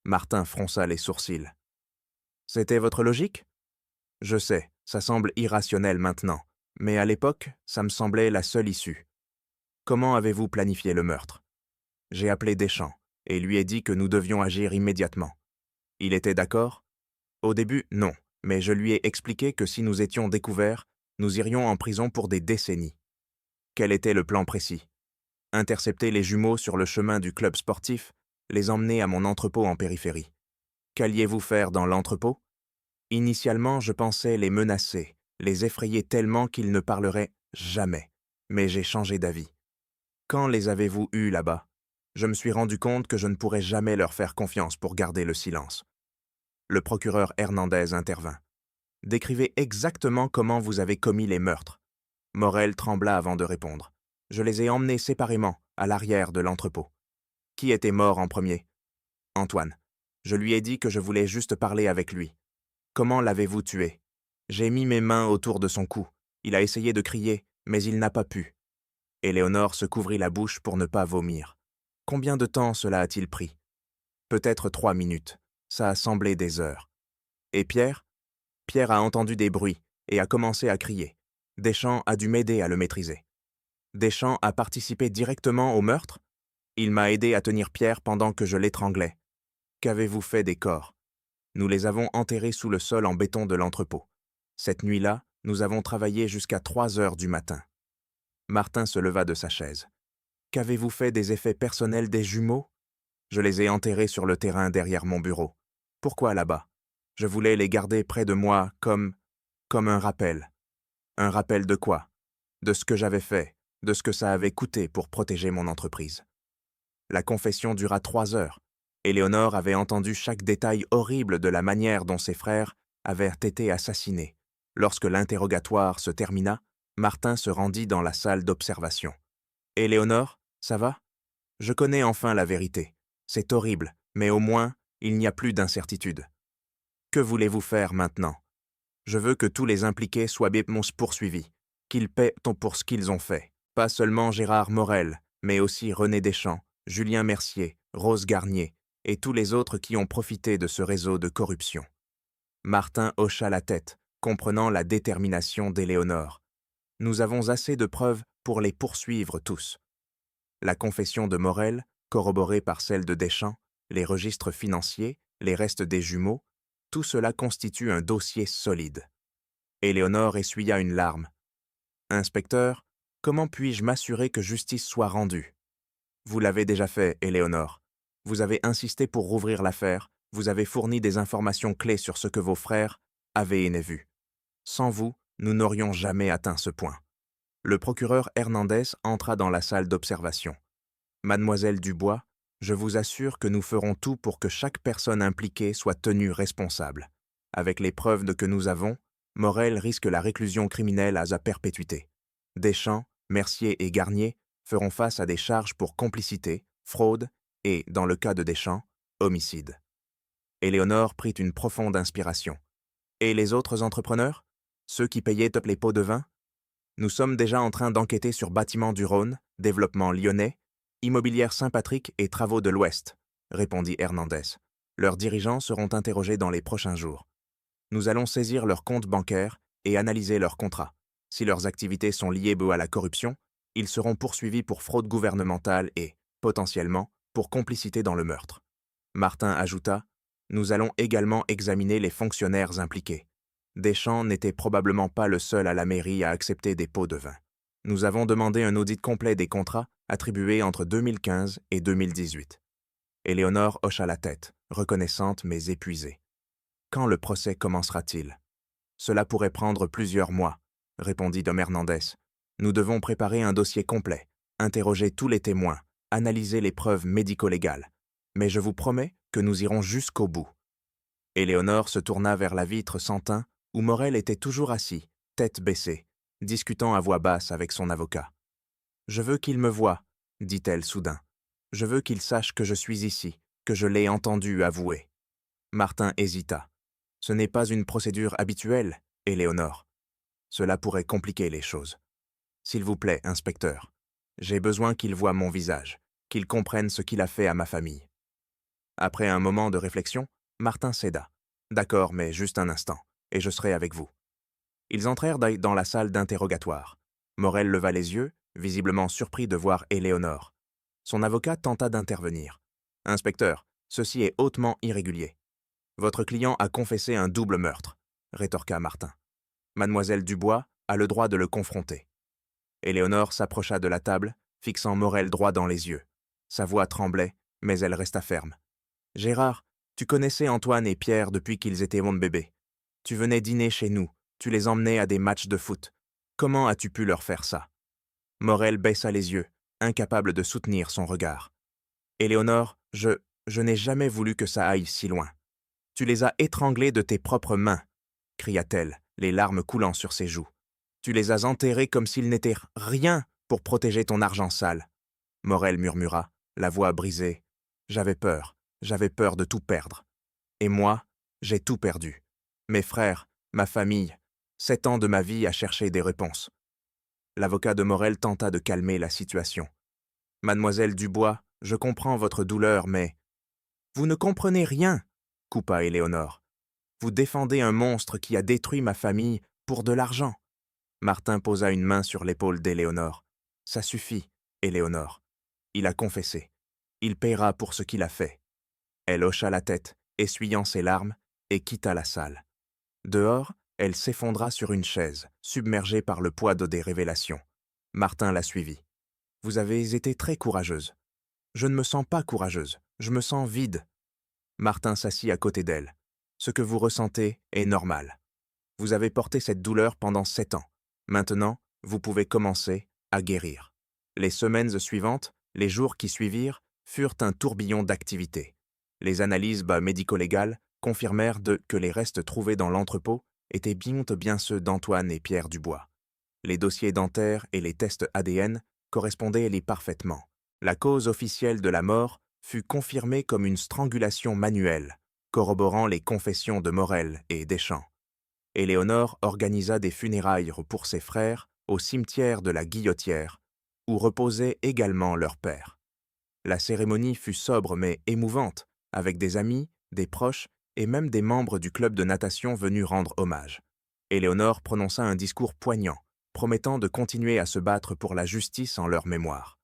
Martin fronça les sourcils. C'était votre logique? Je sais, ça semble irrationnel maintenant, mais à l'époque, ça me semblait la seule issue. Comment avez-vous planifié le meurtre? J'ai appelé Deschamps et lui ai dit que nous devions agir immédiatement. Il était d'accord? Au début, non, mais je lui ai expliqué que si nous étions découverts, nous irions en prison pour des décennies. Quel était le plan précis? Intercepter les jumeaux sur le chemin du club sportif, les emmener à mon entrepôt en périphérie. Qu'alliez-vous faire dans l'entrepôt? Initialement, je pensais les menacer, les effrayer tellement qu'ils ne parleraient jamais, mais j'ai changé d'avis. Quand les avez-vous eus là-bas? Je me suis rendu compte que je ne pourrais jamais leur faire confiance pour garder le silence. Le procureur Hernandez intervint. Décrivez exactement comment vous avez commis les meurtres. Morel trembla avant de répondre. Je les ai emmenés séparément, à l'arrière de l'entrepôt. Qui était mort en premier? Antoine. Je lui ai dit que je voulais juste parler avec lui. Comment l'avez-vous tué? J'ai mis mes mains autour de son cou. Il a essayé de crier, mais il n'a pas pu. Éléonore se couvrit la bouche pour ne pas vomir. Combien de temps cela a-t-il pris? Peut-être 3 minutes. Ça a semblé des heures. Et Pierre? Pierre a entendu des bruits et a commencé à crier. Deschamps a dû m'aider à le maîtriser. Deschamps a participé directement au meurtre? Il m'a aidé à tenir Pierre pendant que je l'étranglais. Qu'avez-vous fait des corps? Nous les avons enterrés sous le sol en béton de l'entrepôt. Cette nuit-là, nous avons travaillé jusqu'à 3 heures du matin. Martin se leva de sa chaise. Qu'avez-vous fait des effets personnels des jumeaux? Je les ai enterrés sur le terrain derrière mon bureau. Pourquoi là-bas? Je voulais les garder près de moi comme un rappel. Un rappel de quoi? De ce que j'avais fait, de ce que ça avait coûté pour protéger mon entreprise. La confession dura 3 heures. Éléonore avait entendu chaque détail horrible de la manière dont ses frères avaient été assassinés. Lorsque l'interrogatoire se termina, Martin se rendit dans la salle d'observation. « Éléonore, ça va? Je connais enfin la vérité. C'est horrible, mais au moins, il n'y a plus d'incertitude. Que voulez-vous faire maintenant? Je veux que tous les impliqués soient poursuivis, qu'ils paient pour ce qu'ils ont fait. Pas seulement Gérard Morel, mais aussi René Deschamps, Julien Mercier, Rose Garnier et tous les autres qui ont profité de ce réseau de corruption. » Martin hocha la tête, comprenant la détermination d'Éléonore. Nous avons assez de preuves pour les poursuivre tous. La confession de Morel, corroborée par celle de Deschamps, les registres financiers, les restes des jumeaux, tout cela constitue un dossier solide. Éléonore essuya une larme. « Inspecteur, comment puis-je m'assurer que justice soit rendue? » Vous l'avez déjà fait, Éléonore. Vous avez insisté pour rouvrir l'affaire, vous avez fourni des informations clés sur ce que vos frères avaient et vu. Sans vous, nous n'aurions jamais atteint ce point. Le procureur Hernandez entra dans la salle d'observation. Mademoiselle Dubois, je vous assure que nous ferons tout pour que chaque personne impliquée soit tenue responsable. Avec les preuves que nous avons, Morel risque la réclusion criminelle à perpétuité. Deschamps, Mercier et Garnier feront face à des charges pour complicité, fraude et, dans le cas de Deschamps, homicide. Éléonore prit une profonde inspiration. Et les autres entrepreneurs? Ceux qui payaient les pots de vin? Nous sommes déjà en train d'enquêter sur Bâtiments du Rhône, Développement Lyonnais, Immobilière Saint-Patrick et Travaux de l'Ouest, répondit Hernandez. Leurs dirigeants seront interrogés dans les prochains jours. Nous allons saisir leurs comptes bancaires et analyser leurs contrats. Si leurs activités sont liées à la corruption, ils seront poursuivis pour fraude gouvernementale et, potentiellement, pour complicité dans le meurtre. Martin ajouta, « Nous allons également examiner les fonctionnaires impliqués. Deschamps n'était probablement pas le seul à la mairie à accepter des pots de vin. Nous avons demandé un audit complet des contrats attribués entre 2015 et 2018. » Éléonore hocha la tête, reconnaissante mais épuisée. « Quand le procès commencera-t-il? » « Cela pourrait prendre plusieurs mois, » répondit Dom Hernandez. « Nous devons préparer un dossier complet, interroger tous les témoins, analyser les preuves médico-légales. Mais je vous promets que nous irons jusqu'au bout. » Éléonore se tourna vers la vitre sans teint où Morel était toujours assis, tête baissée, discutant à voix basse avec son avocat. « Je veux qu'il me voie, » dit-elle soudain. « Je veux qu'il sache que je suis ici, que je l'ai entendu avouer. » Martin hésita. « Ce n'est pas une procédure habituelle, Éléonore. Cela pourrait compliquer les choses. S'il vous plaît, inspecteur, j'ai besoin qu'il voie mon visage, qu'il comprenne ce qu'il a fait à ma famille. » Après un moment de réflexion, Martin céda. « D'accord, mais juste un instant, et je serai avec vous. » Ils entrèrent dans la salle d'interrogatoire. Morel leva les yeux, visiblement surpris de voir Éléonore. Son avocat tenta d'intervenir. « Inspecteur, ceci est hautement irrégulier. Votre client a confessé un double meurtre, » rétorqua Martin. « Mademoiselle Dubois a le droit de le confronter. » Éléonore s'approcha de la table, fixant Morel droit dans les yeux. Sa voix tremblait, mais elle resta ferme. « Gérard, tu connaissais Antoine et Pierre depuis qu'ils étaient mon bébé. Tu venais dîner chez nous, tu les emmenais à des matchs de foot. Comment as-tu pu leur faire ça ?» Morel baissa les yeux, incapable de soutenir son regard. « Éléonore, je n'ai jamais voulu que ça aille si loin. Tu les as étranglés de tes propres mains, » cria-t-elle, les larmes coulant sur ses joues. « Tu les as enterrés comme s'ils n'étaient rien pour protéger ton argent sale. » Morel murmura, la voix brisée. « J'avais peur de tout perdre. Et moi, j'ai tout perdu. Mes frères, ma famille, 7 ans de ma vie à chercher des réponses. » L'avocat de Morel tenta de calmer la situation. « Mademoiselle Dubois, je comprends votre douleur, mais... » « Vous ne comprenez rien, » coupa Éléonore. « Vous défendez un monstre qui a détruit ma famille pour de l'argent. » Martin posa une main sur l'épaule d'Éléonore. « Ça suffit, Éléonore. Il a confessé. Il paiera pour ce qu'il a fait. » Elle hocha la tête, essuyant ses larmes, et quitta la salle. Dehors, elle s'effondra sur une chaise, submergée par le poids des révélations. Martin la suivit. « Vous avez été très courageuse. »« Je ne me sens pas courageuse, je me sens vide. » Martin s'assit à côté d'elle. « Ce que vous ressentez est normal. Vous avez porté cette douleur pendant 7 ans. Maintenant, vous pouvez commencer à guérir. » Les semaines suivantes, les jours qui suivirent, furent un tourbillon d'activités. Les analyses médico-légales confirmèrent que les restes trouvés dans l'entrepôt étaient bien ceux d'Antoine et Pierre Dubois. Les dossiers dentaires et les tests ADN correspondaient parfaitement. La cause officielle de la mort fut confirmée comme une strangulation manuelle, corroborant les confessions de Morel et Deschamps. Éléonore organisa des funérailles pour ses frères au cimetière de la Guillotière, où reposait également leur père. La cérémonie fut sobre mais émouvante, avec des amis, des proches et même des membres du club de natation venus rendre hommage. Éléonore prononça un discours poignant, promettant de continuer à se battre pour la justice en leur mémoire.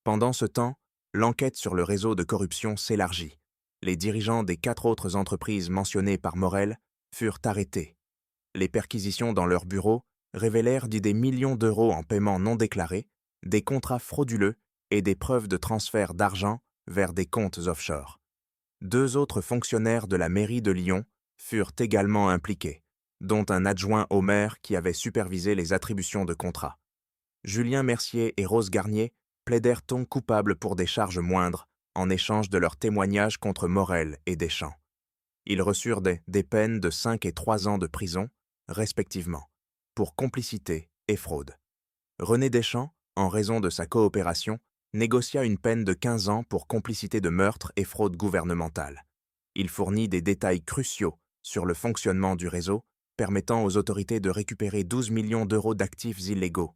Pendant ce temps, l'enquête sur le réseau de corruption s'élargit. Les dirigeants des 4 autres entreprises mentionnées par Morel furent arrêtés. Les perquisitions dans leurs bureaux révélèrent des millions d'euros en paiements non déclarés, des contrats frauduleux et des preuves de transfert d'argent vers des comptes offshore. 2 autres fonctionnaires de la mairie de Lyon furent également impliqués, dont un adjoint au maire qui avait supervisé les attributions de contrats. Julien Mercier et Rose Garnier plaidèrent coupables pour des charges moindres en échange de leurs témoignages contre Morel et Deschamps. Ils reçurent des peines de 5 et 3 ans de prison, respectivement, pour complicité et fraude. René Deschamps, en raison de sa coopération, négocia une peine de 15 ans pour complicité de meurtre et fraude gouvernementale. Il fournit des détails cruciaux sur le fonctionnement du réseau, permettant aux autorités de récupérer 12 millions d'euros d'actifs illégaux.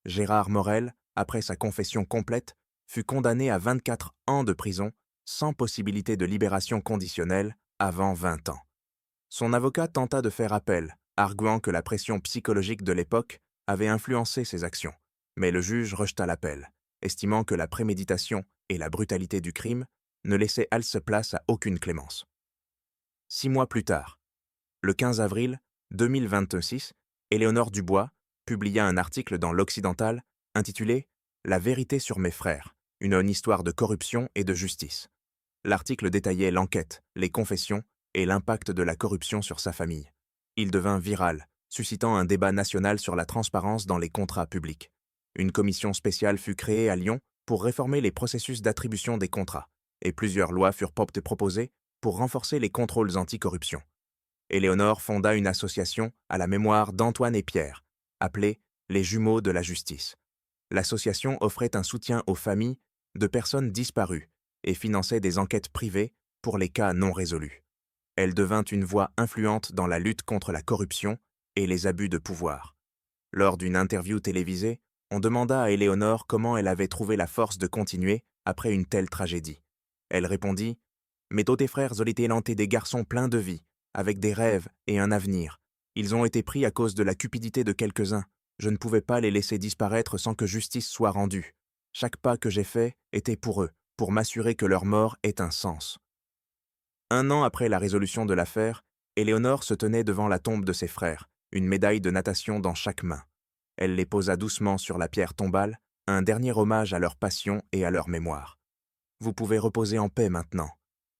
Gérard Morel, après sa confession complète, fut condamné à 24 ans de prison, sans possibilité de libération conditionnelle, avant 20 ans. Son avocat tenta de faire appel, arguant que la pression psychologique de l'époque avait influencé ses actions, mais le juge rejeta l'appel, estimant que la préméditation et la brutalité du crime ne laissaient halte place à aucune clémence. 6 mois plus tard, le 15 avril 2026, Éléonore Dubois publia un article dans l'Occidental intitulé « La vérité sur mes frères, une histoire de corruption et de justice ». L'article détaillait l'enquête, les confessions et l'impact de la corruption sur sa famille. Il devint viral, suscitant un débat national sur la transparence dans les contrats publics. Une commission spéciale fut créée à Lyon pour réformer les processus d'attribution des contrats, et plusieurs lois furent proposées pour renforcer les contrôles anticorruption. Éléonore fonda une association à la mémoire d'Antoine et Pierre, appelée les Jumeaux de la Justice. L'association offrait un soutien aux familles de personnes disparues et finançait des enquêtes privées pour les cas non résolus. Elle devint une voix influente dans la lutte contre la corruption et les abus de pouvoir. Lors d'une interview télévisée, on demanda à Éléonore comment elle avait trouvé la force de continuer après une telle tragédie. Elle répondit « Mes tes frères ont été des garçons pleins de vie, avec des rêves et un avenir. Ils ont été pris à cause de la cupidité de quelques-uns. Je ne pouvais pas les laisser disparaître sans que justice soit rendue. Chaque pas que j'ai fait était pour eux, pour m'assurer que leur mort ait un sens. » 1 an après la résolution de l'affaire, Éléonore se tenait devant la tombe de ses frères, une médaille de natation dans chaque main. Elle les posa doucement sur la pierre tombale, un dernier hommage à leur passion et à leur mémoire. « Vous pouvez reposer en paix maintenant, »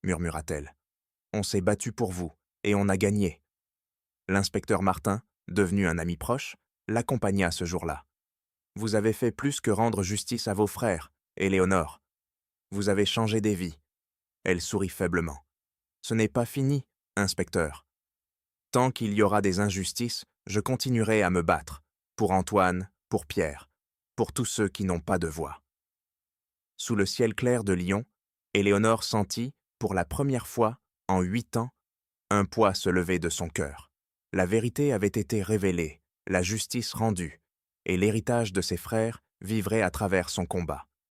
murmura-t-elle. « On s'est battu pour vous, et on a gagné. » L'inspecteur Martin, devenu un ami proche, l'accompagna ce jour-là. « Vous avez fait plus que rendre justice à vos frères, Éléonore. Vous avez changé des vies. » Elle sourit faiblement. « Ce n'est pas fini, inspecteur. Tant qu'il y aura des injustices, je continuerai à me battre, pour Antoine, pour Pierre, pour tous ceux qui n'ont pas de voix. » Sous le ciel clair de Lyon, Éléonore sentit, pour la première fois, en 8 ans, un poids se lever de son cœur. La vérité avait été révélée, la justice rendue, et l'héritage de ses frères vivrait à travers son combat.